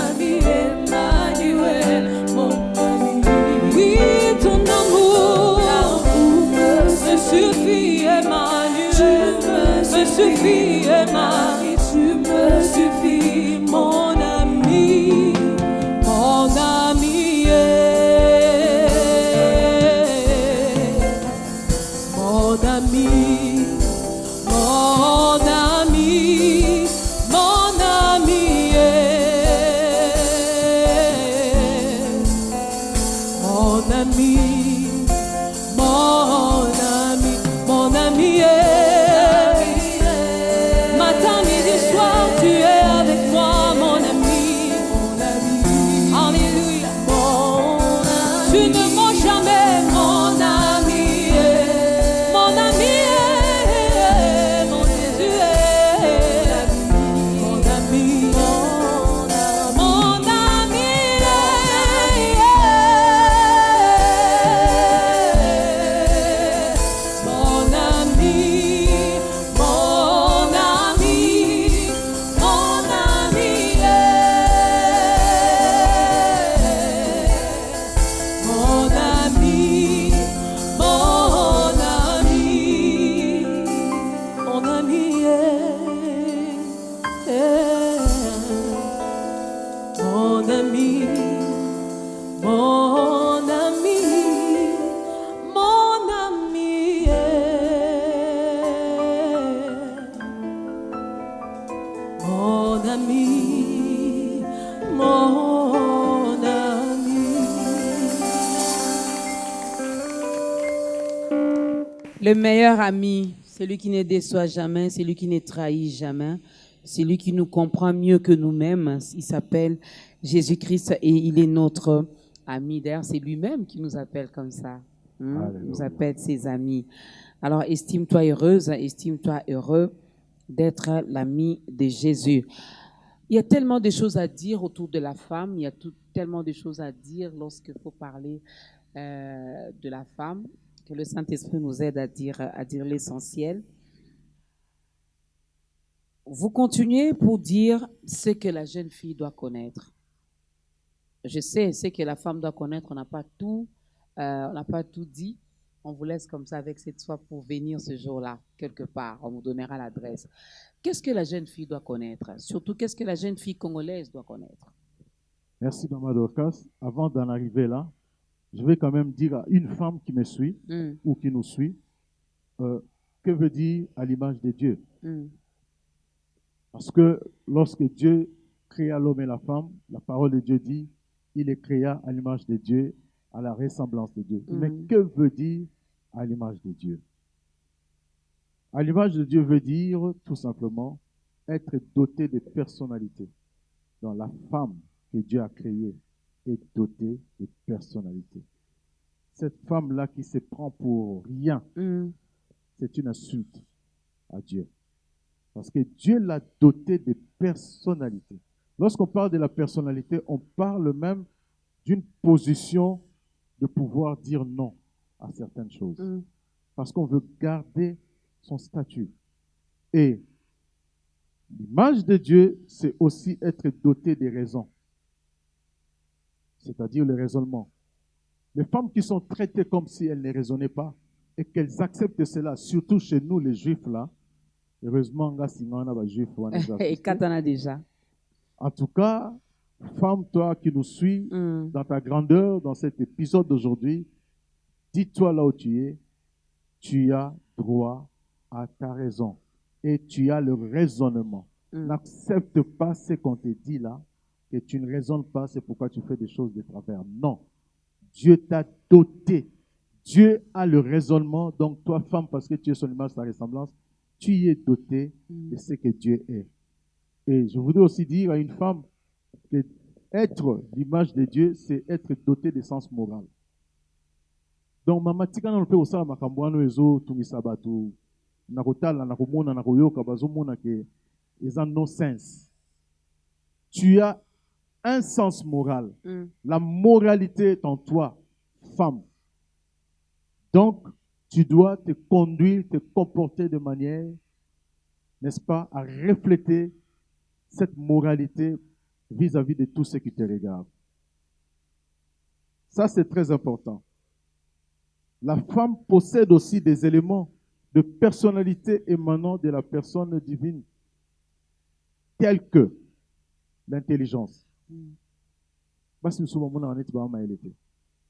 Speaker 4: Emmanuel, mon ami. Oui, ton amour me suffit, Emmanuel, me suffit, Emmanuel, tu me suffis, mon ami, mon ami. Mon ami, mon ami, mon ami, mon ami, mon ami, mon ami. Matin, midi, soir, tu es avec moi, mon ami, Alléluia, tu ne mens jamais, mon ami. Mon ami, mon Jésus, mon ami, mon ami, mon ami, mon ami, mon ami, mon ami. Mon ami, mon ami, mon ami, mon ami, mon ami, mon ami, mon ami.
Speaker 2: Le meilleur ami, celui qui ne déçoit jamais, celui qui ne trahit jamais, celui qui nous comprend mieux que nous-mêmes, il s'appelle Jésus-Christ et il est notre ami. D'ailleurs, c'est lui-même qui nous appelle comme ça. Il nous appelle ses amis. Alors, estime-toi heureuse, estime-toi heureux d'être l'ami de Jésus. Il y a tellement de choses à dire autour de la femme, il y a tellement de choses à dire lorsqu'il faut parler de la femme, que le Saint-Esprit nous aide à dire l'essentiel. Vous continuez pour dire ce que la jeune fille doit connaître. Je sais ce que la femme doit connaître, on n'a pas tout dit. On vous laisse comme ça avec cette foi pour venir ce jour-là, quelque part. On vous donnera l'adresse. Qu'est-ce que la jeune fille doit connaître? Surtout, qu'est-ce que la jeune fille congolaise doit connaître?
Speaker 3: Merci, Maman Dorcas. Avant d'en arriver là, je vais quand même dire à une femme qui me suit ou qui nous suit, que veut dire à l'image de Dieu?
Speaker 2: Mm.
Speaker 3: Parce que lorsque Dieu créa l'homme et la femme, la parole de Dieu dit, il les créa à l'image de Dieu, à la ressemblance de Dieu. Mais que veut dire à l'image de Dieu? À l'image de Dieu veut dire tout simplement être doté de personnalité. Donc la femme que Dieu a créée est dotée de personnalité. Cette femme-là qui se prend pour rien, c'est une insulte à Dieu. Parce que Dieu l'a dotée de personnalité. Lorsqu'on parle de la personnalité, on parle même d'une position de pouvoir dire non à certaines choses. Parce qu'on veut garder son statut. Et l'image de Dieu, c'est aussi être doté des raisons. C'est-à-dire le raisonnement. Les femmes qui sont traitées comme si elles ne raisonnaient pas et qu'elles acceptent cela, surtout chez nous les juifs là, heureusement,
Speaker 2: Et quand on a déjà.
Speaker 3: En tout cas, femme, toi qui nous suis dans ta grandeur, dans cet épisode d'aujourd'hui, dis-toi là où tu as droit à ta raison et tu as le raisonnement. N'accepte pas ce qu'on te dit là, que tu ne raisonnes pas, c'est pourquoi tu fais des choses de travers. Non. Dieu t'a doté. Dieu a le raisonnement. Donc, toi, femme, parce que tu es son image, sa ressemblance, tu y es doté de ce que Dieu est. Et je voudrais aussi dire à une femme que être l'image de Dieu, c'est être doté de sens moral. Donc, mama tika na lope osala makambo wana ezo tungisa bato na kotala na komona na koyoka bazomona ke eza no sens. Tu as un sens moral. La moralité est en toi, femme. Donc, tu dois te conduire, te comporter de manière, n'est-ce pas, à refléter cette moralité vis-à-vis de tous ceux qui te regardent. Ça, c'est très important. La femme possède aussi des éléments de personnalité émanant de la personne divine, tels que l'intelligence.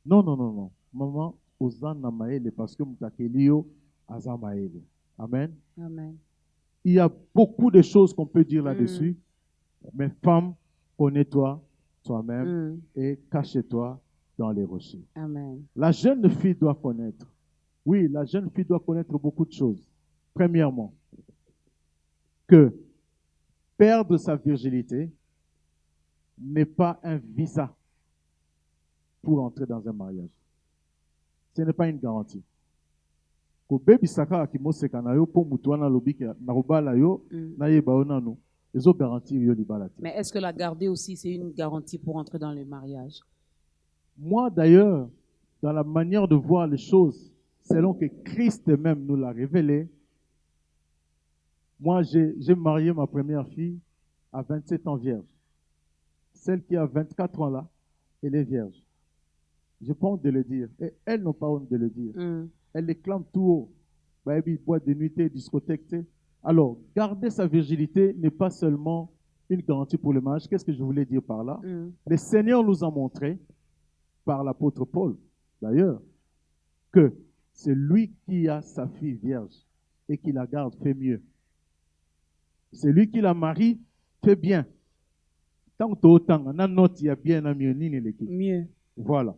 Speaker 3: Non, non, non, non. Maman, Ozana maele parce que mutakelio azamaele. Amen.
Speaker 2: Amen.
Speaker 3: Il y a beaucoup de choses qu'on peut dire là-dessus. Mais femme, connais-toi toi-même et cache-toi dans les rochers.
Speaker 2: Amen.
Speaker 3: La jeune fille doit connaître. Oui, la jeune fille doit connaître beaucoup de choses. Premièrement, que perdre sa virginité n'est pas un visa pour entrer dans un mariage. Ce n'est pas une garantie. Mais
Speaker 2: est-ce que la garder aussi, c'est une garantie pour entrer dans le mariage?
Speaker 3: Moi, d'ailleurs, dans la manière de voir les choses, selon que Christ même nous l'a révélé, moi, j'ai marié ma première fille à 27 ans vierge. Celle qui a 24 ans là, elle est vierge. J'ai pas honte de le dire. Et elles n'ont pas honte de le dire. Elles les clament tout haut. Boîte de nuit, discothèque. Alors, garder sa virginité n'est pas seulement une garantie pour le mariage. Qu'est-ce que je voulais dire par là? Le Seigneur nous a montré, par l'apôtre Paul d'ailleurs, que c'est lui qui a sa fille vierge et qui la garde fait mieux. C'est lui qui la marie fait bien. Tant que autant, on a note, il y a bien un mieux.
Speaker 2: Mieux.
Speaker 3: Voilà.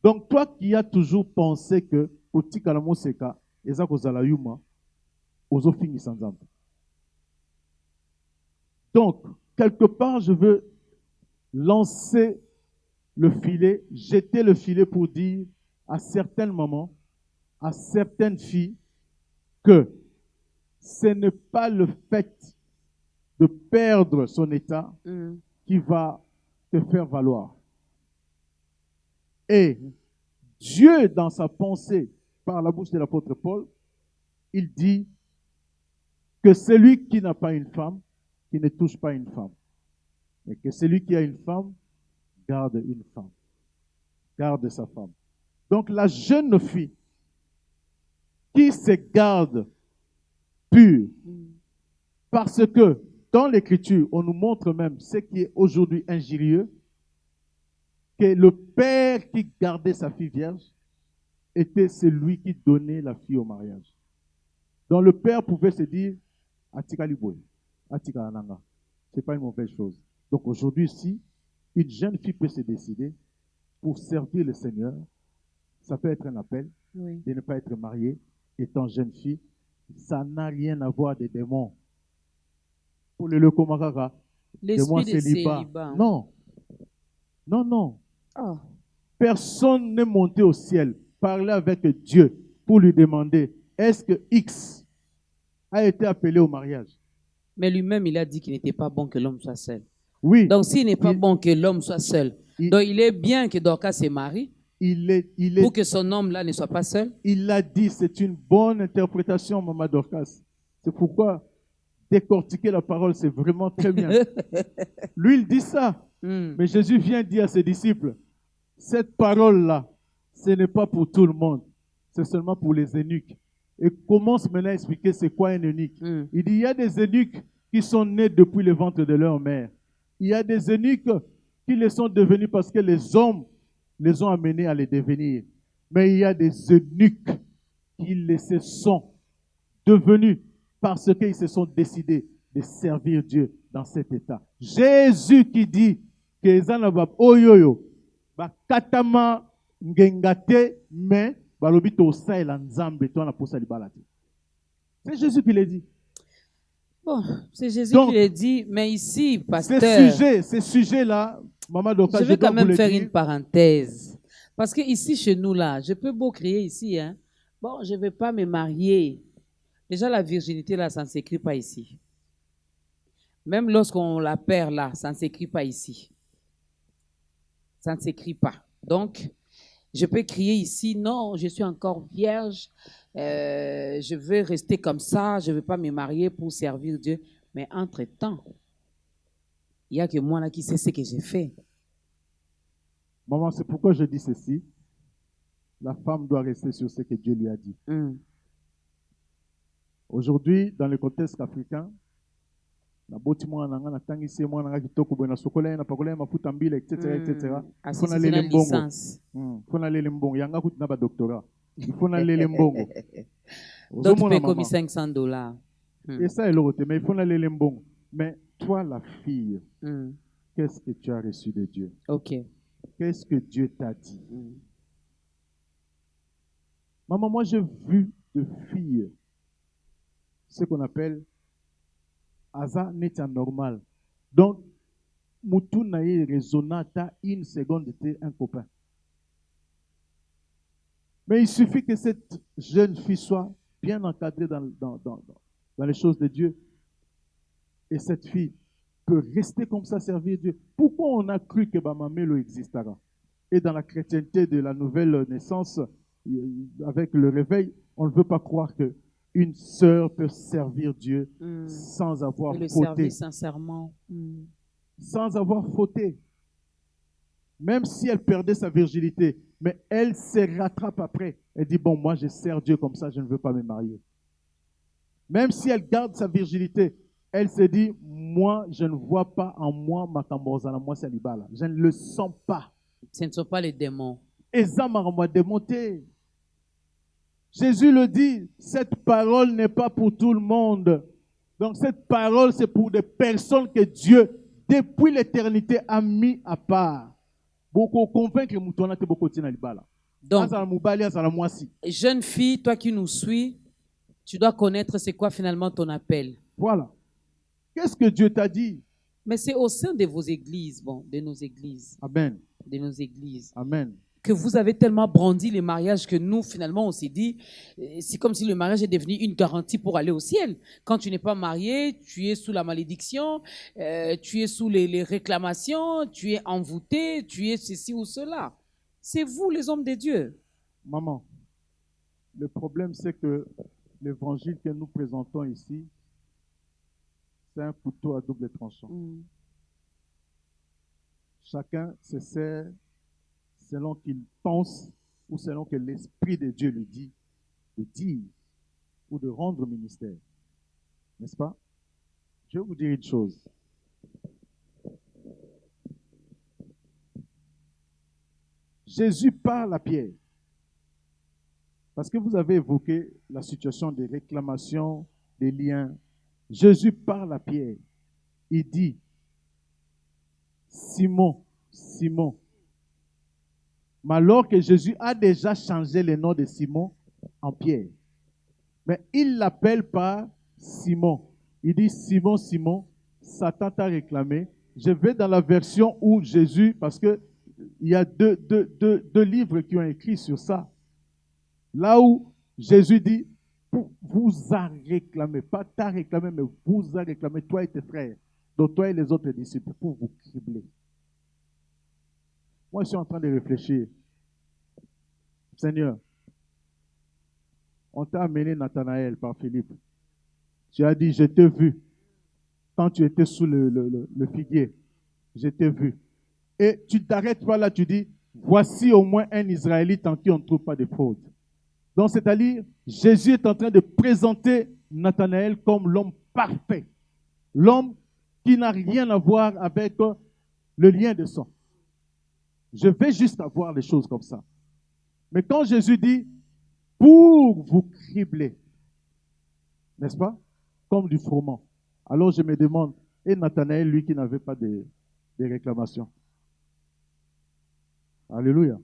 Speaker 3: Donc, toi qui as toujours pensé que, petit kalamo seka, eza kozala yuma, ozo fini sans âme. Donc, quelque part, je veux lancer le filet, jeter le filet pour dire à certains moments, à certaines filles, que ce n'est pas le fait de perdre son état qui va te faire valoir. Et Dieu, dans sa pensée, par la bouche de l'apôtre Paul, il dit que celui qui n'a pas une femme, qui ne touche pas une femme, mais que celui qui a une femme, garde une femme, garde sa femme. Donc la jeune fille qui se garde pure, parce que dans l'Écriture, on nous montre même ce qui est aujourd'hui injurieux, que le père qui gardait sa fille vierge était celui qui donnait la fille au mariage. Donc le père pouvait se dire, Atika Liboy, Atika Ananga. Ce n'est pas une mauvaise chose. Donc aujourd'hui, si une jeune fille peut se décider pour servir le Seigneur, ça peut être un appel
Speaker 2: Oui.
Speaker 3: de ne pas être mariée étant jeune fille. Ça n'a rien à voir des démons. Pour le Lekomarara,
Speaker 2: L'esprit de
Speaker 3: célibat.
Speaker 2: célibat.
Speaker 3: Non. Non, non.
Speaker 2: Ah.
Speaker 3: Personne n'est monté au ciel, parler avec Dieu pour lui demander, est-ce que X a été appelé au mariage?
Speaker 2: Mais lui-même, il a dit qu'il n'était pas bon que l'homme soit seul.
Speaker 3: Oui.
Speaker 2: Donc, s'il n'est pas
Speaker 3: Il-
Speaker 2: bon que l'homme soit seul,
Speaker 3: il-
Speaker 2: donc il est bien que Dorcas se marie pour que son homme-là ne soit pas seul.
Speaker 3: Il l'a dit, c'est une bonne interprétation, Maman Dorcas. C'est pourquoi décortiquer la parole, c'est vraiment très bien. Lui, il dit ça. Mais Jésus vient dire à ses disciples, cette parole-là, ce n'est pas pour tout le monde. C'est seulement pour les eunuques. Et commence maintenant à expliquer c'est quoi un eunuque. Il dit, il y a des eunuques qui sont nés depuis le ventre de leur mère. Il y a des eunuques qui les sont devenus parce que les hommes les ont amenés à les devenir. Mais il y a des eunuques qui les se sont devenus parce qu'ils se sont décidés de servir Dieu dans cet état. Jésus qui dit que Zanabab Oyoyo, Katama Ngengate, mais Balobito Saïla Nzambe, toi, la posa libalati. C'est Jésus qui l'a dit.
Speaker 2: Bon, c'est Jésus
Speaker 3: Donc,
Speaker 2: qui l'a dit, mais ici, pasteur,
Speaker 3: Ces sujets-là, Maman Doka,
Speaker 2: je vais
Speaker 3: dois
Speaker 2: quand même
Speaker 3: vous le
Speaker 2: faire
Speaker 3: dire.
Speaker 2: une parenthèse. Parce que ici, chez nous, là, je peux beau crier ici, hein. Bon, je ne vais pas me marier. Déjà, la virginité, là, ça ne s'écrit pas ici. Même lorsqu'on la perd, là, ça ne s'écrit pas ici. Ça ne s'écrit pas. Donc, je peux crier ici, non, je suis encore vierge, je veux rester comme ça, je ne veux pas me marier pour servir Dieu. Mais entre-temps, il n'y a que moi là qui sais ce que j'ai fait.
Speaker 3: Maman, c'est pourquoi je dis ceci. La femme doit rester sur ce que Dieu lui a dit. Aujourd'hui, dans le contexte africain, na boti mwana nga na tangisi mwana nga kitoko boy na sokola na pakola mafuta mbila etc. Fona lele mbongo. Fona lele mbongo yanga kuti na ba doctorat. Fona lele mbongo.
Speaker 2: D'autres paient comme $500.
Speaker 3: Et ça est l'autre, mais il faut lele mbongo. Mais toi la fille, qu'est-ce que tu as reçu de Dieu?
Speaker 2: OK.
Speaker 3: Qu'est-ce que Dieu t'a dit? Maman, moi j'ai vu de filles ce qu'on appelle Aza n'est normal. Donc, Moutou n'a raisonnata une seconde était un copain. Mais il suffit que cette jeune fille soit bien encadrée dans les choses de Dieu. Et cette fille peut rester comme ça, servir Dieu. Pourquoi on a cru que Bamamelo existera? Et dans la chrétienté de la nouvelle naissance, avec le réveil, on ne veut pas croire que une sœur peut servir Dieu sans avoir
Speaker 2: le
Speaker 3: fauté.
Speaker 2: servir sincèrement.
Speaker 3: Sans avoir fauté. Même si elle perdait sa virginité, mais elle se rattrape après. Elle dit, bon, moi je sers Dieu comme ça, je ne veux pas me marier. Même si elle garde sa virginité, elle se dit, moi je ne vois pas en moi ma kambozana, moi c'est libala. Je ne le sens pas.
Speaker 2: Ce ne sont pas les démons.
Speaker 3: Et ça m'a démonté. Jésus le dit, cette parole n'est pas pour tout le monde. Donc cette parole, c'est pour des personnes que Dieu, depuis l'éternité, a mis à part. Beaucoup convaincre Moutouana que beaucoup tiennent libala.
Speaker 2: Donc, jeune fille, toi qui nous suis, tu dois connaître c'est quoi finalement ton appel.
Speaker 3: Voilà. Qu'est-ce que Dieu t'a dit?
Speaker 2: Mais c'est au sein de vos églises, de nos églises.
Speaker 3: Amen.
Speaker 2: De nos églises.
Speaker 3: Amen.
Speaker 2: Que vous avez tellement brandi les mariages que nous, finalement, on s'est dit, c'est comme si le mariage est devenu une garantie pour aller au ciel. Quand tu n'es pas marié, tu es sous la malédiction, tu es sous les réclamations, tu es envoûté, tu es ceci ou cela. C'est vous, les hommes de Dieu.
Speaker 3: Maman, le problème, c'est que l'évangile que nous présentons ici, c'est un couteau à double tranchant. Chacun se sert selon qu'il pense ou selon que l'Esprit de Dieu lui dit de dire ou de rendre ministère. N'est-ce pas? Je vais vous dire une chose. Jésus parle à Pierre. Parce que vous avez évoqué la situation des réclamations, des liens. Jésus parle à Pierre. Il dit, Simon, Simon. Mais alors que Jésus a déjà changé le nom de Simon en Pierre. Mais il l'appelle pas Simon. Il dit, Simon, Simon, Satan t'a réclamé. Je vais dans la version où Jésus, parce que il y a deux livres qui ont écrit sur ça. Là où Jésus dit, vous a réclamé, pas t'a réclamé, mais vous a réclamé, toi et tes frères, donc toi et les autres disciples, pour vous cribler. Moi, je suis en train de réfléchir. Seigneur, on t'a amené Nathanaël par Philippe. Tu as dit, je t'ai vu. Quand tu étais sous le figuier, je t'ai vu. Et tu t'arrêtes pas là, tu dis, voici au moins un Israélite en qui on ne trouve pas de fraude. Donc, c'est-à-dire, Jésus est en train de présenter Nathanaël comme l'homme parfait. L'homme qui n'a rien à voir avec le lien de sang. Je vais juste avoir les choses comme ça. Mais quand Jésus dit, pour vous cribler, n'est-ce pas? Comme du froment. Alors je me demande, et Nathanaël, lui qui n'avait pas de réclamations. Alléluia.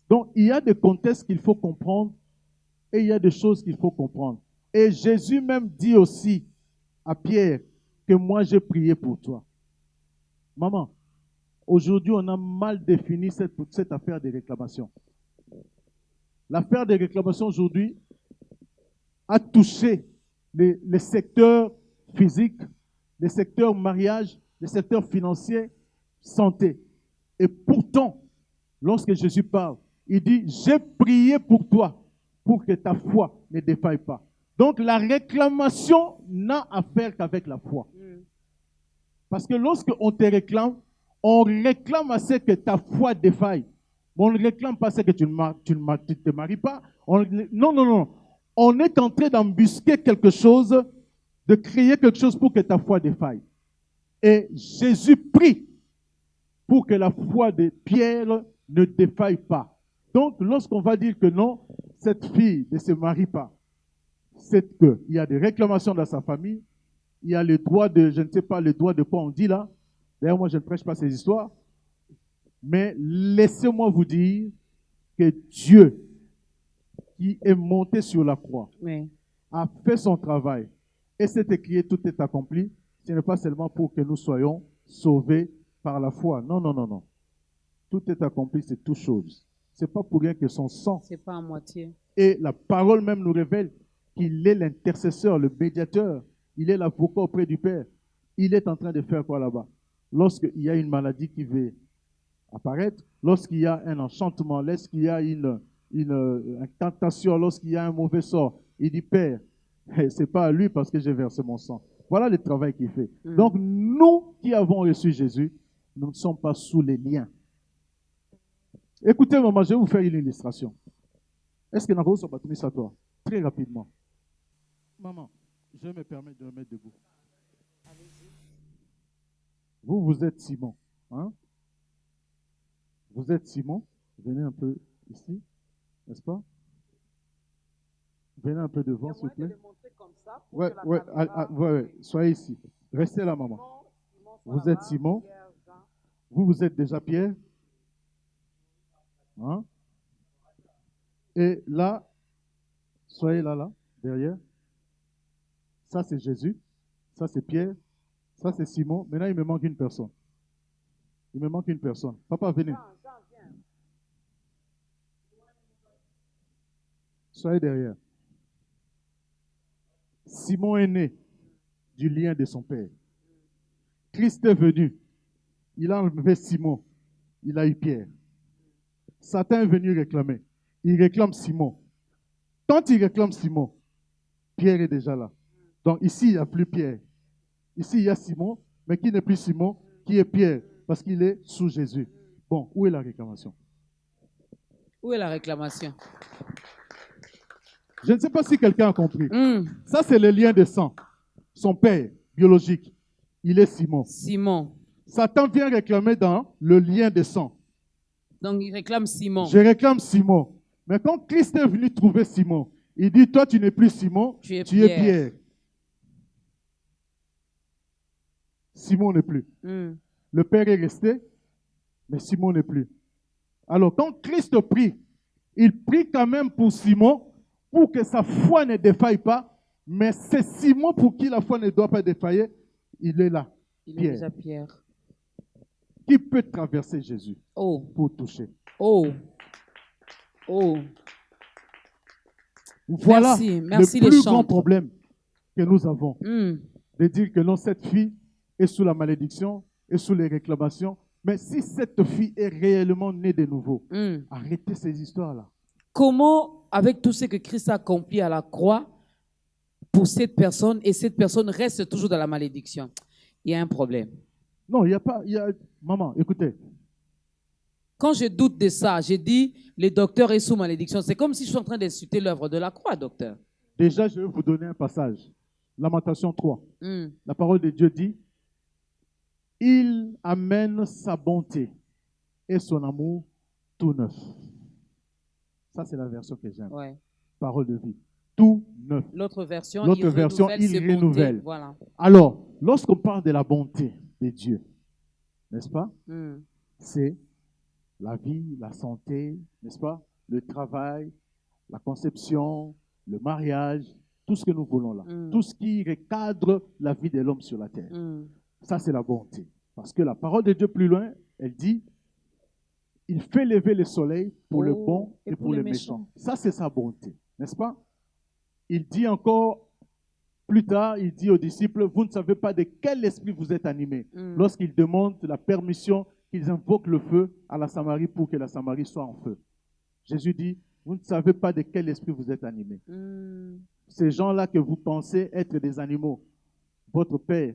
Speaker 3: Donc, il y a des contextes qu'il faut comprendre et il y a des choses qu'il faut comprendre. Et Jésus même dit aussi à Pierre que moi j'ai prié pour toi. Maman, aujourd'hui on a mal défini cette affaire des réclamations. L'affaire des réclamations aujourd'hui a touché les secteurs physiques, les secteurs mariage, les secteurs financiers, santé. Et pourtant, lorsque Jésus parle, il dit, j'ai prié pour toi, pour que ta foi ne défaille pas. Donc la réclamation n'a affaire qu'avec la foi. Parce que lorsqu'on te réclame, on réclame à ce que ta foi défaille. On ne réclame pas ce que tu ne te maries pas. Non. On est en train d'embusquer quelque chose, de créer quelque chose pour que ta foi défaille. Et Jésus prie pour que la foi de Pierre ne défaille pas. Donc, lorsqu'on va dire que non, cette fille ne se marie pas, c'est qu'il y a des réclamations dans sa famille, il y a le droit de, je ne sais pas le droit de quoi on dit là. D'ailleurs, moi, je ne prêche pas ces histoires. Mais laissez-moi vous dire que Dieu, qui est monté sur la croix,
Speaker 2: Oui.
Speaker 3: a fait son travail. Et c'est écrit, tout est accompli. Ce n'est pas seulement pour que nous soyons sauvés par la foi. Non. Tout est accompli, c'est toute chose. Ce n'est pas pour rien que son sang.
Speaker 2: C'est pas à moitié.
Speaker 3: Et la parole même nous révèle qu'il est l'intercesseur, le médiateur. Il est l'avocat auprès du Père. Il est en train de faire quoi là-bas? Lorsqu'il y a une maladie qui veut apparaître, lorsqu'il y a un enchantement, lorsqu'il y a une tentation, lorsqu'il y a un mauvais sort, il dit, Père, c'est pas à lui parce que j'ai versé mon sang. Voilà le travail qu'il fait. Donc, nous qui avons reçu Jésus, nous ne sommes pas sous les liens. Écoutez, maman, je vais vous faire une illustration. Est-ce que nous avons battu ça toi? Très rapidement. Maman, je me permets de me mettre debout. Vous êtes Simon. Hein? Vous êtes Simon. Venez un peu ici, n'est-ce pas? Venez un peu devant, s'il vous plaît. Ouais, soyez ici. Restez là, maman. Vous êtes Simon. Vous êtes déjà Pierre. Hein? Et là, soyez là, derrière. Ça, c'est Jésus. Ça, c'est Pierre. Ça, c'est Simon. Maintenant, il me manque une personne. Il me manque une personne. Papa, venez. Soyez derrière. Simon est né du lien de son père. Christ est venu. Il a enlevé Simon. Il a eu Pierre. Satan est venu réclamer. Il réclame Simon. Quand il réclame Simon, Pierre est déjà là. Donc ici, il n'y a plus Pierre. Ici, il y a Simon, mais qui n'est plus Simon, qui est Pierre, parce qu'il est sous Jésus. Bon, où est la réclamation?
Speaker 2: Où est la réclamation?
Speaker 3: Je ne sais pas si quelqu'un a compris. Ça, c'est le lien de sang. Son père biologique, il est Simon.
Speaker 2: Simon.
Speaker 3: Satan vient réclamer dans le lien de sang.
Speaker 2: Donc, il réclame Simon.
Speaker 3: Je réclame Simon. Mais quand Christ est venu trouver Simon, il dit, toi, tu n'es plus Simon,
Speaker 2: Tu es
Speaker 3: tu es
Speaker 2: Pierre.
Speaker 3: Pierre. Simon n'est plus.
Speaker 2: Mm.
Speaker 3: Le Père est resté, mais Simon n'est plus. Alors, quand Christ prie, il prie quand même pour Simon, pour que sa foi ne défaille pas, mais c'est Simon pour qui la foi ne doit pas défailler. Il est là.
Speaker 2: Il
Speaker 3: Pierre.
Speaker 2: est déjà Pierre.
Speaker 3: Qui peut traverser Jésus
Speaker 2: Oh,
Speaker 3: pour toucher?
Speaker 2: oh, oh.
Speaker 3: Voilà
Speaker 2: merci
Speaker 3: le
Speaker 2: les
Speaker 3: plus grand
Speaker 2: chantres.
Speaker 3: problème que nous avons.
Speaker 2: Mm.
Speaker 3: De dire que non, cette fille est sous la malédiction, est sous les réclamations. Mais si cette fille est réellement née de nouveau,
Speaker 2: Mm.
Speaker 3: arrêtez ces histoires-là.
Speaker 2: Comment, avec tout ce que Christ a accompli à la croix, pour cette personne, et cette personne reste toujours dans la malédiction? Il y a un problème.
Speaker 3: Non, il n'y a pas... Maman, écoutez.
Speaker 2: Quand je doute de ça, j'ai dit, le docteur est sous malédiction. C'est comme si je suis en train d'insulter l'œuvre de la croix, docteur.
Speaker 3: Déjà, je vais vous donner un passage. Lamentation 3.
Speaker 2: Mm.
Speaker 3: La parole de Dieu dit, il amène sa bonté et son amour tout neuf. Ça, c'est la version que j'aime.
Speaker 2: Ouais.
Speaker 3: Parole de vie. Tout neuf.
Speaker 2: L'autre version,
Speaker 3: Il
Speaker 2: ses
Speaker 3: renouvelle.
Speaker 2: bontés. Voilà.
Speaker 3: Alors, lorsqu'on parle de la bonté de Dieu, n'est-ce pas?
Speaker 2: Mm.
Speaker 3: C'est la vie, la santé, n'est-ce pas? Le travail, la conception, le mariage, tout ce que nous voulons là.
Speaker 2: Mm.
Speaker 3: Tout ce qui recadre la vie de l'homme sur la terre.
Speaker 2: Mm.
Speaker 3: Ça, c'est la bonté. Parce que la parole de Dieu plus loin, elle dit, il fait lever le soleil pour le bon et pour les méchants. Ça, c'est sa bonté, n'est-ce pas? Il dit encore, plus tard, il dit aux disciples, vous ne savez pas de quel esprit vous êtes animés.
Speaker 2: Mm.
Speaker 3: Lorsqu'il demande la permission, qu'ils invoquent le feu à la Samarie pour que la Samarie soit en feu. Jésus dit, vous ne savez pas de quel esprit vous êtes animés.
Speaker 2: Mm.
Speaker 3: Ces gens-là que vous pensez être des animaux, votre Père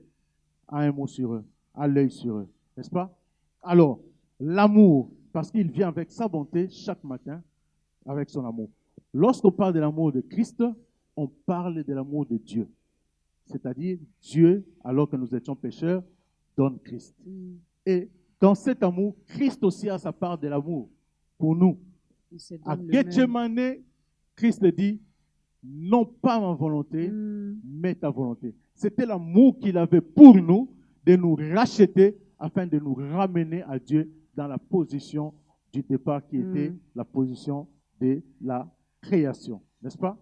Speaker 3: a un mot sur eux, a l'œil sur eux, n'est-ce pas? Alors, l'amour, parce qu'il vient avec sa bonté chaque matin, avec son amour. Lorsqu'on parle de l'amour de Christ, on parle de l'amour de Dieu. C'est-à-dire, Dieu, alors que nous étions pécheurs, donne Christ.
Speaker 2: Mm.
Speaker 3: Et dans cet amour, Christ aussi a sa part de l'amour pour nous.
Speaker 2: Il se donne
Speaker 3: À
Speaker 2: le même.
Speaker 3: Gethsemane, Christ dit, non pas ma volonté,
Speaker 2: Mm.
Speaker 3: mais ta volonté. C'était l'amour qu'il avait pour nous, de nous racheter afin de nous ramener à Dieu dans la position du départ qui était la position de la création. N'est-ce pas?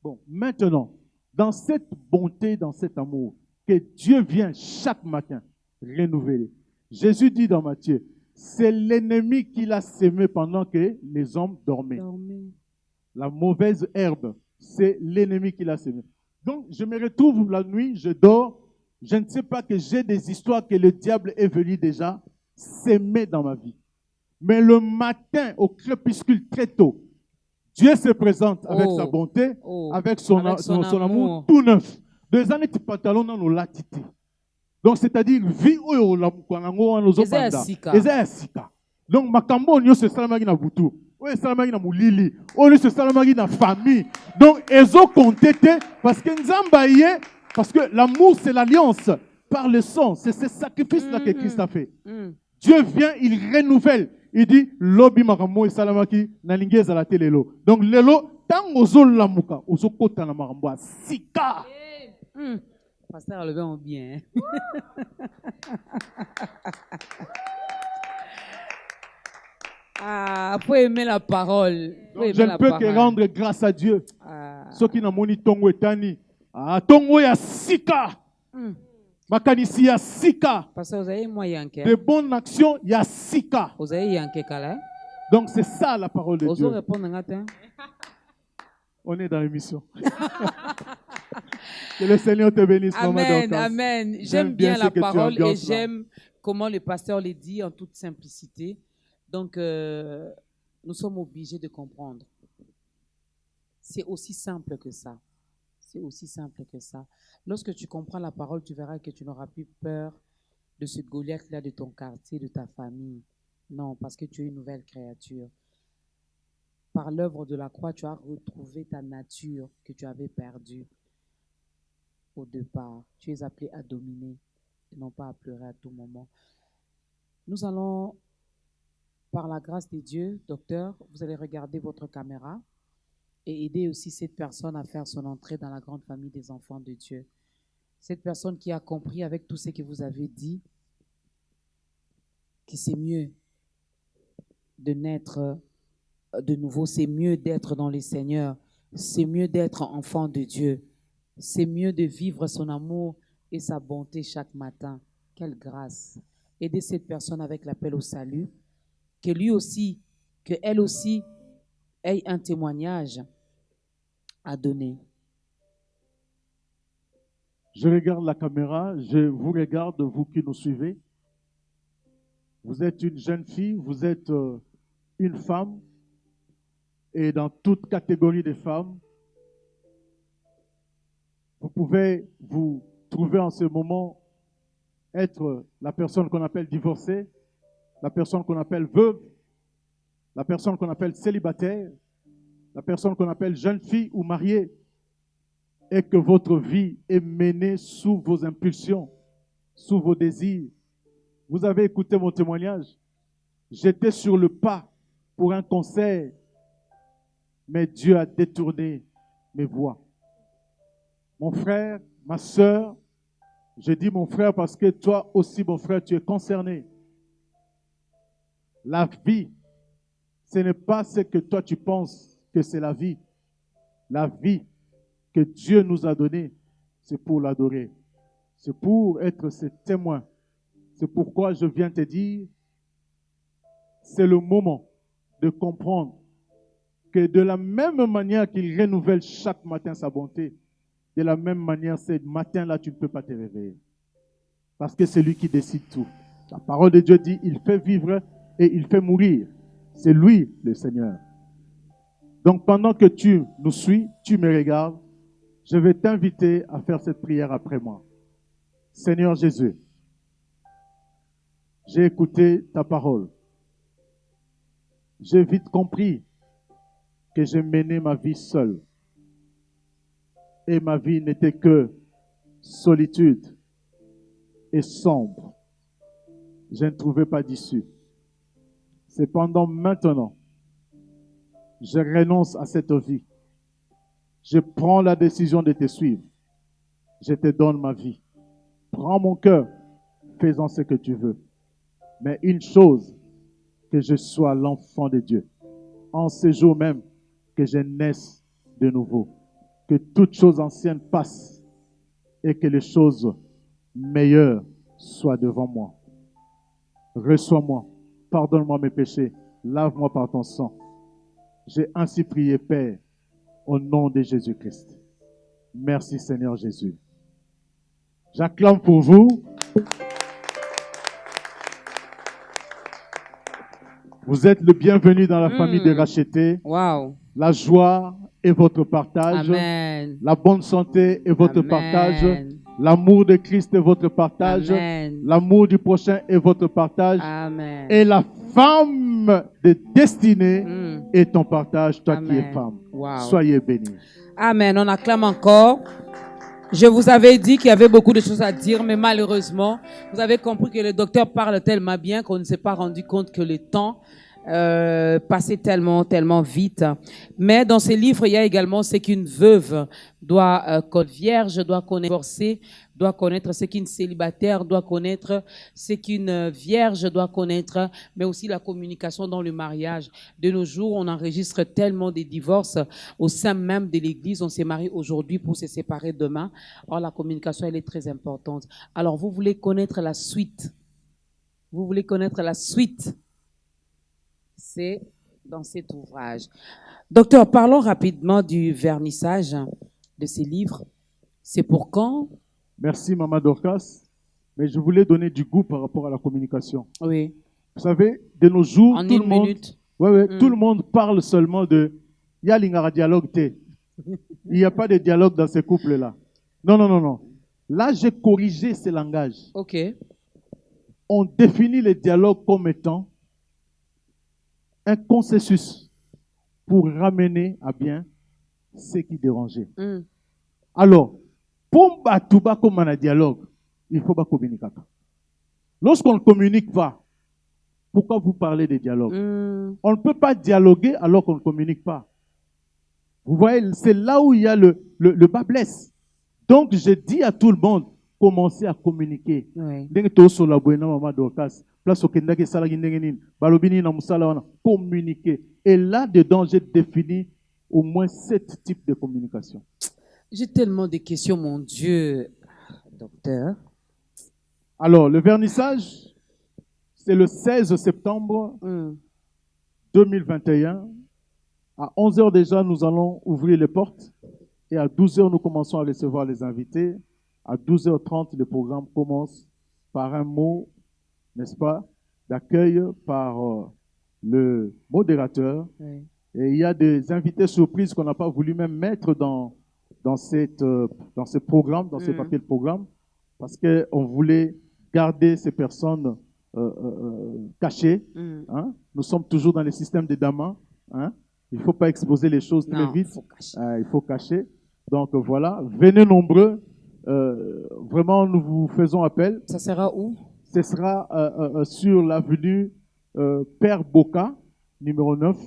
Speaker 3: Bon, maintenant, dans cette bonté, dans cet amour, que Dieu vient chaque matin renouveler. Jésus dit dans Matthieu, c'est l'ennemi qui l'a sémé pendant que les hommes dormaient.
Speaker 2: Dormez.
Speaker 3: La mauvaise herbe, c'est l'ennemi qui l'a sémé. Donc, je me retrouve la nuit, je dors, je ne sais pas que j'ai des histoires que le diable est venu déjà s'aimer dans ma vie. Mais le matin, au crépuscule très tôt, Dieu se présente avec sa bonté, avec son amour tout neuf. Deux années de pantalon dans nos latitudes. Donc, c'est-à-dire, vie où la moukanango nos obanda. Eza sika. Donc, makambo on se salamagi na butu. On se salamagi na mulili. On se salamagi na famille. Donc, ezo contete parce que nzamba yé, parce que l'amour c'est l'alliance par le sang. C'est ce sacrifice-là que Christ a fait. Dieu vient, il renouvelle. Il dit, lobi makambo et salamaki na lingeza la telelo. Donc, lelo, tant ozo lamuka, ozo kota na makambo sika.
Speaker 2: Pasteur, le vent bien. Ah, faut aimer la parole.
Speaker 3: Donc, je ne peux que rendre grâce à Dieu. Ceux qui n'ont pas de tongo etani. Tongo ya sika. Makanisi ya sika.
Speaker 2: Pasteur, vous avez moi yanké.
Speaker 3: De bonnes actions ya sika.
Speaker 2: Vous avez yanké kala.
Speaker 3: Donc c'est ça la parole de Dieu.
Speaker 2: Vous répondre à matin.
Speaker 3: On est dans l'émission. Que le Seigneur te bénisse.
Speaker 2: Amen, amen. J'aime bien la parole et j'aime comment le pasteur le dit en toute simplicité. Donc, nous sommes obligés de comprendre. C'est aussi simple que ça. C'est aussi simple que ça. Lorsque tu comprends la parole, tu verras que tu n'auras plus peur de ce Goliath-là de ton quartier, de ta famille. Non, parce que tu es une nouvelle créature. Par l'œuvre de la croix, tu as retrouvé ta nature que tu avais perdue au départ. Tu es appelé à dominer et non pas à pleurer à tout moment. Nous allons Par la grâce de Dieu, docteur, vous allez regarder votre caméra et aider aussi cette personne à faire son entrée dans la grande famille des enfants de Dieu. Cette personne qui a compris avec tout ce que vous avez dit que c'est mieux de naître de nouveau, c'est mieux d'être dans le Seigneur, c'est mieux d'être enfant de Dieu, c'est mieux de vivre son amour et sa bonté chaque matin. Quelle grâce! Aider cette personne avec l'appel au salut, que lui aussi, que elle aussi ait un témoignage à donner.
Speaker 3: Je regarde la caméra, je vous regarde, vous qui nous suivez. Vous êtes une jeune fille, vous êtes une femme, et dans toute catégorie de femmes, vous pouvez vous trouver en ce moment être la personne qu'on appelle divorcée, la personne qu'on appelle veuve, la personne qu'on appelle célibataire, la personne qu'on appelle jeune fille ou mariée, et que votre vie est menée sous vos impulsions, sous vos désirs. Vous avez écouté mon témoignage. J'étais sur le pas pour un concert, mais Dieu a détourné mes voies. Mon frère, ma sœur, je dis mon frère parce que toi aussi, mon frère, tu es concerné. La vie, ce n'est pas ce que toi tu penses que c'est la vie. La vie que Dieu nous a donnée, c'est pour l'adorer. C'est pour être ses témoins. C'est pourquoi je viens te dire, c'est le moment de comprendre que de la même manière qu'il renouvelle chaque matin sa bonté, de la même manière, ce matin-là, tu ne peux pas te réveiller. Parce que c'est lui qui décide tout. La parole de Dieu dit, il fait vivre et il fait mourir. C'est lui, le Seigneur. Donc, pendant que tu nous suis, tu me regardes, je vais t'inviter à faire cette prière après moi. Seigneur Jésus, j'ai écouté ta parole. J'ai vite compris que j'ai mené ma vie seule. Et ma vie n'était que solitude et sombre. Je ne trouvais pas d'issue. Cependant, maintenant, je renonce à cette vie. Je prends la décision de te suivre. Je te donne ma vie. Prends mon cœur, fais-en ce que tu veux. Mais une chose, que je sois l'enfant de Dieu. En ce jour même, que je naisse de nouveau. Que toutes choses anciennes passent et que les choses meilleures soient devant moi. Reçois-moi, pardonne-moi mes péchés, lave-moi par ton sang. J'ai ainsi prié, Père, au nom de Jésus-Christ. Merci Seigneur Jésus. J'acclame pour vous. Vous êtes le bienvenu dans la famille des rachetés.
Speaker 2: Wow.
Speaker 3: La joie est votre partage.
Speaker 2: Amen.
Speaker 3: La bonne santé est votre
Speaker 2: Amen.
Speaker 3: partage. L'amour de Christ est votre partage.
Speaker 2: Amen.
Speaker 3: L'amour du prochain est votre partage.
Speaker 2: Amen.
Speaker 3: Et la femme de destinée est ton partage, toi qui es
Speaker 2: Amen.
Speaker 3: femme.
Speaker 2: Wow.
Speaker 3: Soyez bénis.
Speaker 2: Amen. On acclame encore. Je vous avais dit qu'il y avait beaucoup de choses à dire, mais malheureusement, vous avez compris que le docteur parle tellement bien qu'on ne s'est pas rendu compte que le temps passait tellement vite. Mais dans ces livres, il y a également ce qu'une veuve doit connaître, vierge doit connaître, divorcée doit connaître, ce qu'une célibataire doit connaître, ce qu'une vierge doit connaître, mais aussi la communication dans le mariage. De nos jours, on enregistre tellement de divorces au sein même de l'Église. On s'est marié aujourd'hui pour se séparer demain. Or, la communication, elle est très importante. Alors, vous voulez connaître la suite. Vous voulez connaître la suite. C'est dans cet ouvrage. Docteur, parlons rapidement du vernissage de ces livres. C'est pour quand?
Speaker 3: Merci Maman Dorcas. Mais je voulais donner du goût par rapport à la communication.
Speaker 2: Oui.
Speaker 3: Vous savez, de nos jours,
Speaker 2: En
Speaker 3: tout
Speaker 2: une
Speaker 3: le monde,
Speaker 2: minute.
Speaker 3: tout le monde parle seulement de « il y a l'ingara dialogue té ». Il n'y a pas de dialogue dans ces couples-là. Non. Là, j'ai corrigé ces langages.
Speaker 2: OK.
Speaker 3: On définit le dialogue comme étant un consensus pour ramener à bien ce qui dérangeait. Alors, pour battre comme un dialogue, il faut pas communiquer. Lorsqu'on ne communique pas, Pourquoi vous parlez de dialogue?
Speaker 2: Mm.
Speaker 3: On ne peut pas dialoguer alors qu'on ne communique pas. Vous voyez, c'est là où il y a le bas blesse. Donc, je dis à tout le monde, commencez à communiquer.
Speaker 2: Oui.
Speaker 3: Communiquer. Et là-dedans, j'ai défini au moins 7 types de communication.
Speaker 2: J'ai tellement de questions, mon Dieu, docteur.
Speaker 3: Alors, le vernissage, c'est le 16 septembre
Speaker 2: Mm.
Speaker 3: 2021. À 11h déjà, nous allons ouvrir les portes. Et à 12h, nous commençons à recevoir les invités. À 12h30, le programme commence par un mot, n'est-ce pas, d'accueil par le modérateur.
Speaker 2: Oui.
Speaker 3: Et il y a des invités surprises qu'on n'a pas voulu même mettre dans ce programme, dans ce papier de programme, parce qu'on voulait garder ces personnes cachées.
Speaker 2: Mm.
Speaker 3: Hein. Nous sommes toujours dans le système des damas. Hein. Il ne faut pas exposer les choses très
Speaker 2: Non,
Speaker 3: vite.
Speaker 2: faut cacher.
Speaker 3: Il faut cacher. Donc voilà, venez nombreux. Vraiment, nous vous faisons appel.
Speaker 2: Ça sera où?
Speaker 3: Ce sera sur l'avenue Père Boca, numéro 9,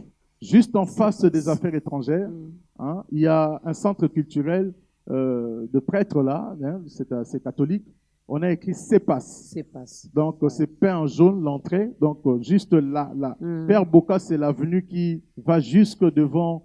Speaker 3: juste en face des affaires étrangères.
Speaker 2: Mm.
Speaker 3: Hein. Il y a un centre culturel de prêtres là, hein, c'est catholique. On a écrit CEPAS.
Speaker 2: C'est passe.
Speaker 3: Donc c'est peint en jaune l'entrée. Donc juste là.
Speaker 2: Mm.
Speaker 3: Père Boca, c'est l'avenue qui va jusque devant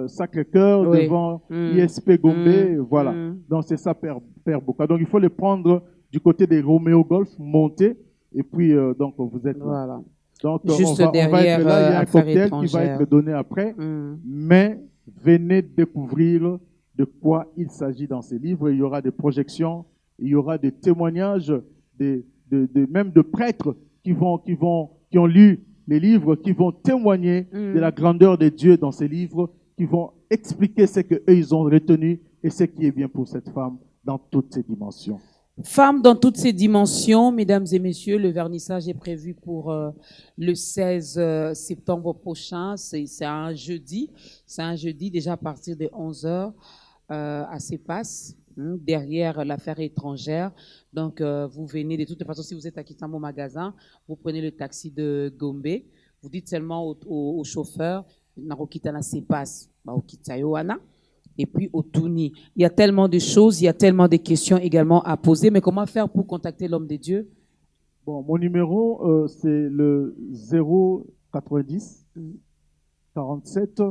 Speaker 3: Sacré-Cœur,
Speaker 2: Oui.
Speaker 3: devant
Speaker 2: Mm.
Speaker 3: ISP Gombe,
Speaker 2: Mm.
Speaker 3: voilà.
Speaker 2: Mm.
Speaker 3: Donc c'est ça Père Boca. Donc il faut les prendre du côté des Roméo Golf, monter, et puis donc vous êtes là.
Speaker 2: Voilà.
Speaker 3: Donc
Speaker 2: Juste
Speaker 3: on va
Speaker 2: derrière,
Speaker 3: être là, il y a un
Speaker 2: Affaires
Speaker 3: cocktail qui va
Speaker 2: étrangères.
Speaker 3: être donné après,
Speaker 2: Mm.
Speaker 3: mais venez découvrir de quoi il s'agit dans ces livres. Il y aura des projections, il y aura des témoignages, même de prêtres qui ont lu les livres, qui vont témoigner de la grandeur de Dieu dans ces livres, qui vont expliquer ce qu'eux ils ont retenu et ce qui est bien pour cette femme dans toutes ses dimensions.
Speaker 2: Femmes dans toutes ces dimensions, mesdames et messieurs, le vernissage est prévu pour le 16 septembre prochain. C'est un jeudi. C'est un jeudi déjà à partir de 11h à CEPAS, derrière l'affaire étrangère. Donc, vous venez de toute façon, si vous êtes à Kitamo Magasin, vous prenez le taxi de Gombe. Vous dites seulement au chauffeur, Narokitana CEPAS, Okitayoana. Et puis au Touni. Il y a tellement de choses, il y a tellement de questions également à poser. Mais comment faire pour contacter l'homme de Dieu?
Speaker 3: Bon, mon numéro, c'est le 090 47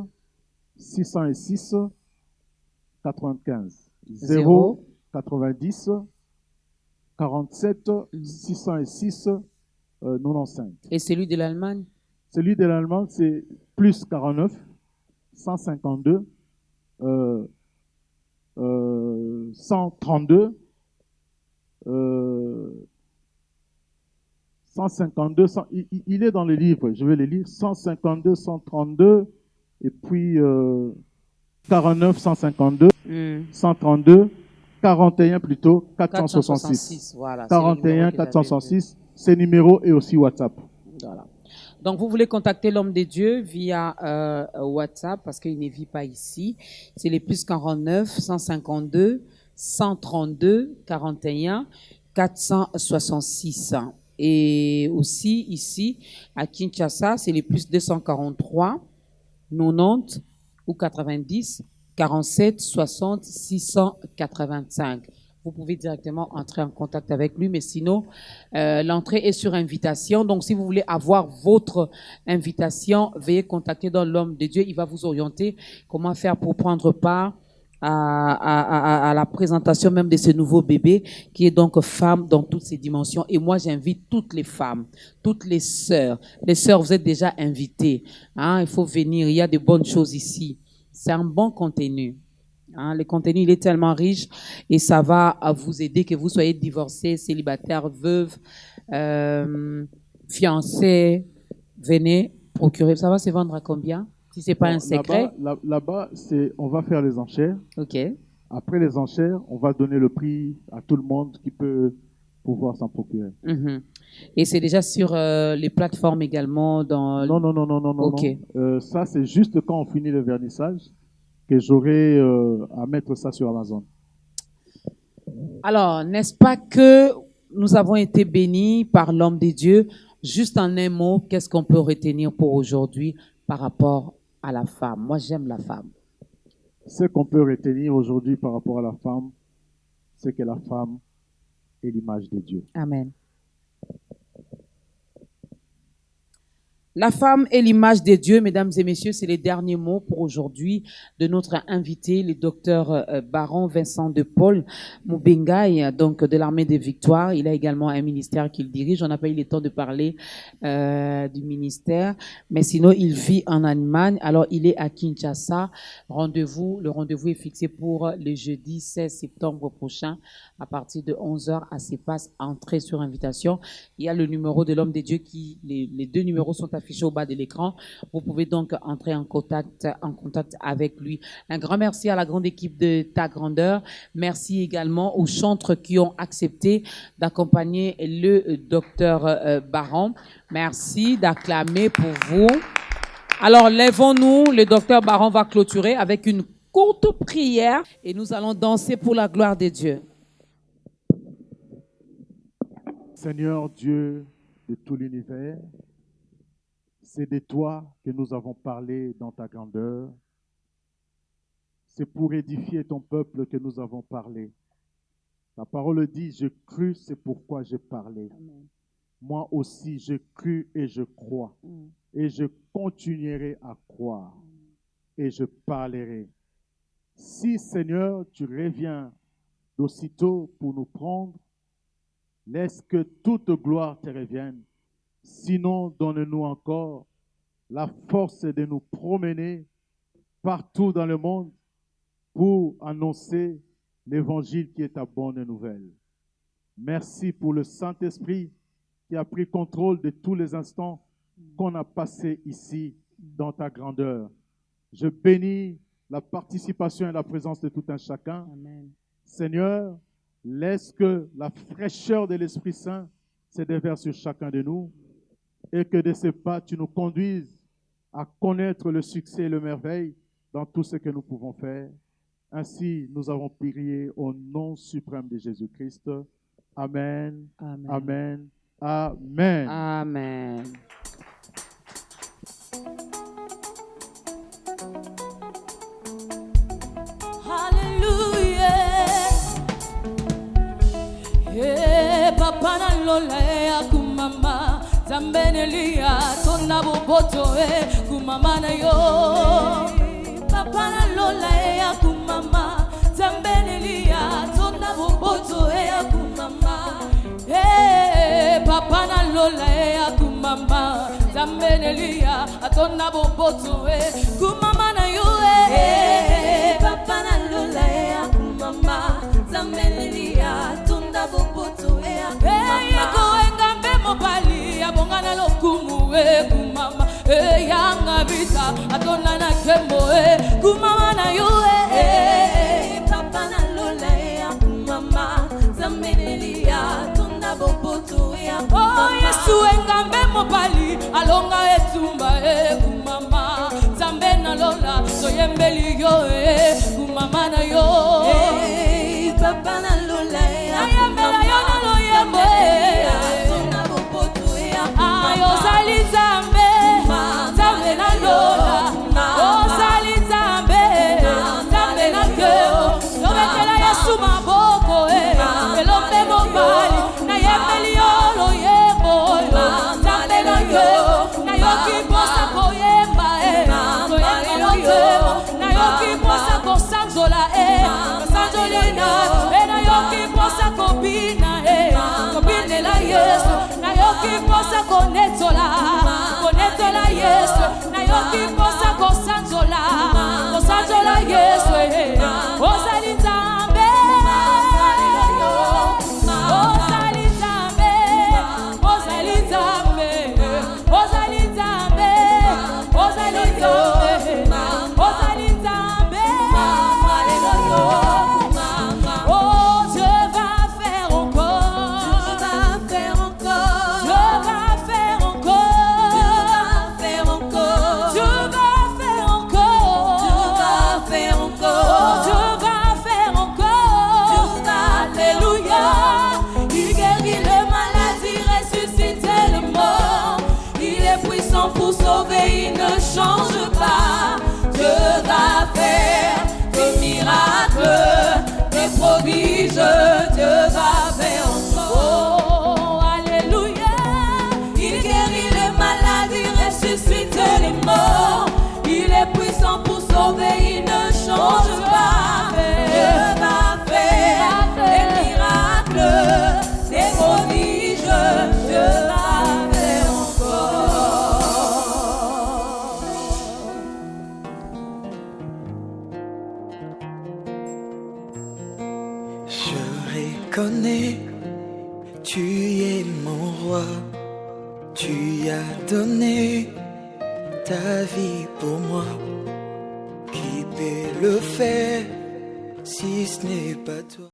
Speaker 3: 606 95. 090 47 606 95.
Speaker 2: Et celui de l'Allemagne?
Speaker 3: Celui de l'Allemagne, c'est plus 49 152 132 152 il est dans le livre, je vais le lire. 152 132 et puis 49 152 132 41 plutôt 466.
Speaker 2: Voilà,
Speaker 3: 41 466, c'est numéro et aussi WhatsApp.
Speaker 2: Voilà. Donc, vous voulez contacter l'homme de Dieu via WhatsApp parce qu'il ne vit pas ici. C'est les plus 49 152 132 41 466. Et aussi ici, à Kinshasa, c'est les plus 243 90 ou 90 47 60 685. Vous pouvez directement entrer en contact avec lui, mais sinon, l'entrée est sur invitation. Donc, si vous voulez avoir votre invitation, veuillez contacter dans l'homme de Dieu. Il va vous orienter comment faire pour prendre part à la présentation même de ce nouveau bébé, qui est donc femme dans toutes ses dimensions. Et moi, j'invite toutes les femmes, toutes les sœurs. Les sœurs, vous êtes déjà invitées. Hein, il faut venir, il y a de bonnes choses ici. C'est un bon contenu. Hein, le contenu, il est tellement riche et ça va vous aider, que vous soyez divorcés, célibataires, veuves, fiancés. Venez procurer. Ça va se vendre à combien? Si c'est pas un secret.
Speaker 3: Là-bas, on va faire les enchères.
Speaker 2: Ok.
Speaker 3: Après les enchères, on va donner le prix à tout le monde qui peut pouvoir s'en procurer.
Speaker 2: Et c'est déjà sur les plateformes également dans.
Speaker 3: Non.
Speaker 2: Ok.
Speaker 3: Ça, c'est juste quand on finit le vernissage que j'aurai à mettre ça sur Amazon.
Speaker 2: Alors, n'est-ce pas que nous avons été bénis par l'homme de Dieu? Juste en un mot, qu'est-ce qu'on peut retenir pour aujourd'hui par rapport à la femme? Moi, j'aime la femme.
Speaker 3: Ce qu'on peut retenir aujourd'hui par rapport à la femme, c'est que la femme est l'image de Dieu.
Speaker 2: Amen. La femme est l'image de Dieu, mesdames et messieurs, c'est les derniers mots pour aujourd'hui de notre invité, le docteur Baron Vincent de Paul Mubengai, donc de l'armée des victoires. Il a également un ministère qu'il dirige. On n'a pas eu le temps de parler du ministère, mais sinon il vit en Allemagne. Alors il est à Kinshasa. Le rendez-vous est fixé pour le jeudi 16 septembre prochain à partir de 11h à CEPAS, entrée sur invitation. Il y a le numéro de l'homme de Dieu les deux numéros sont affiché au bas de l'écran. Vous pouvez donc entrer en contact avec lui. Un grand merci à la grande équipe de Ta Grandeur. Merci également aux chantres qui ont accepté d'accompagner le docteur Baron. Merci d'acclamer pour vous. Alors, lèvons-nous. Le docteur Baron va clôturer avec une courte prière et nous allons danser pour la gloire de Dieu.
Speaker 3: Seigneur Dieu de tout l'univers, c'est de toi que nous avons parlé dans ta grandeur. C'est pour édifier ton peuple que nous avons parlé. La parole dit, je crus, c'est pourquoi j'ai parlé. Amen. Moi aussi, je crus et je crois. Et je continuerai à croire. Et je parlerai. Si, Seigneur, tu reviens d'aussitôt pour nous prendre, laisse que toute gloire te revienne. Sinon, donne-nous encore la force de nous promener partout dans le monde pour annoncer l'évangile qui est ta bonne nouvelle. Merci pour le Saint-Esprit qui a pris contrôle de tous les instants qu'on a passés ici dans ta grandeur. Je bénis la participation et la présence de tout un chacun. Amen. Seigneur, laisse que la fraîcheur de l'Esprit Saint se déverse sur chacun de nous et que de ces pas, tu nous conduises à connaître le succès et le merveille dans tout ce que nous pouvons faire. Ainsi, nous avons prié au nom suprême de Jésus-Christ. Amen. Amen. Amen. Amen.
Speaker 2: Amen.
Speaker 4: Papa na lola kumama zambenelia tona boboto kumama na yo. Papa na lola kumama zambenelia tona boboto kumama. Papa na lola kumama zambenelia tona boboto kumama na yo. Papa na lola kumama zambenelia tona boboto mobali abongana lokumu kumama yanga vita atona na kembo kumama na yo papa na lola kumama zambenelia tunda boboto oh Yesu engambe mobali alonga etumba kumama zambe na lola soyembeli yo kumama na yo papa na lola ayambela yo na loyembe Ozali Zambe, Zambe na lola. Ozali Zambe, Zambe na keo. Lobetela Yesu maboko elombe mobali na yembeli yolo yembo. Zambe na keo na yoki posa koyemba koyemba motemo na yoki posa kosanzola kosanzolina na yoki posa kobina kobinela Yesu. Nayoki posa konetola Yesu. Nayoki posa kosanzola Yesu. Ozali Zambe, Ozali Zambe, Ozali Zambe, Ozali Zambe, Ozali Zambe, Ozali Zambe. Oh, je vais faire encore. Je vais faire encore.
Speaker 5: Tu as donné ta vie pour moi. Qui peut le faire si ce n'est pas toi?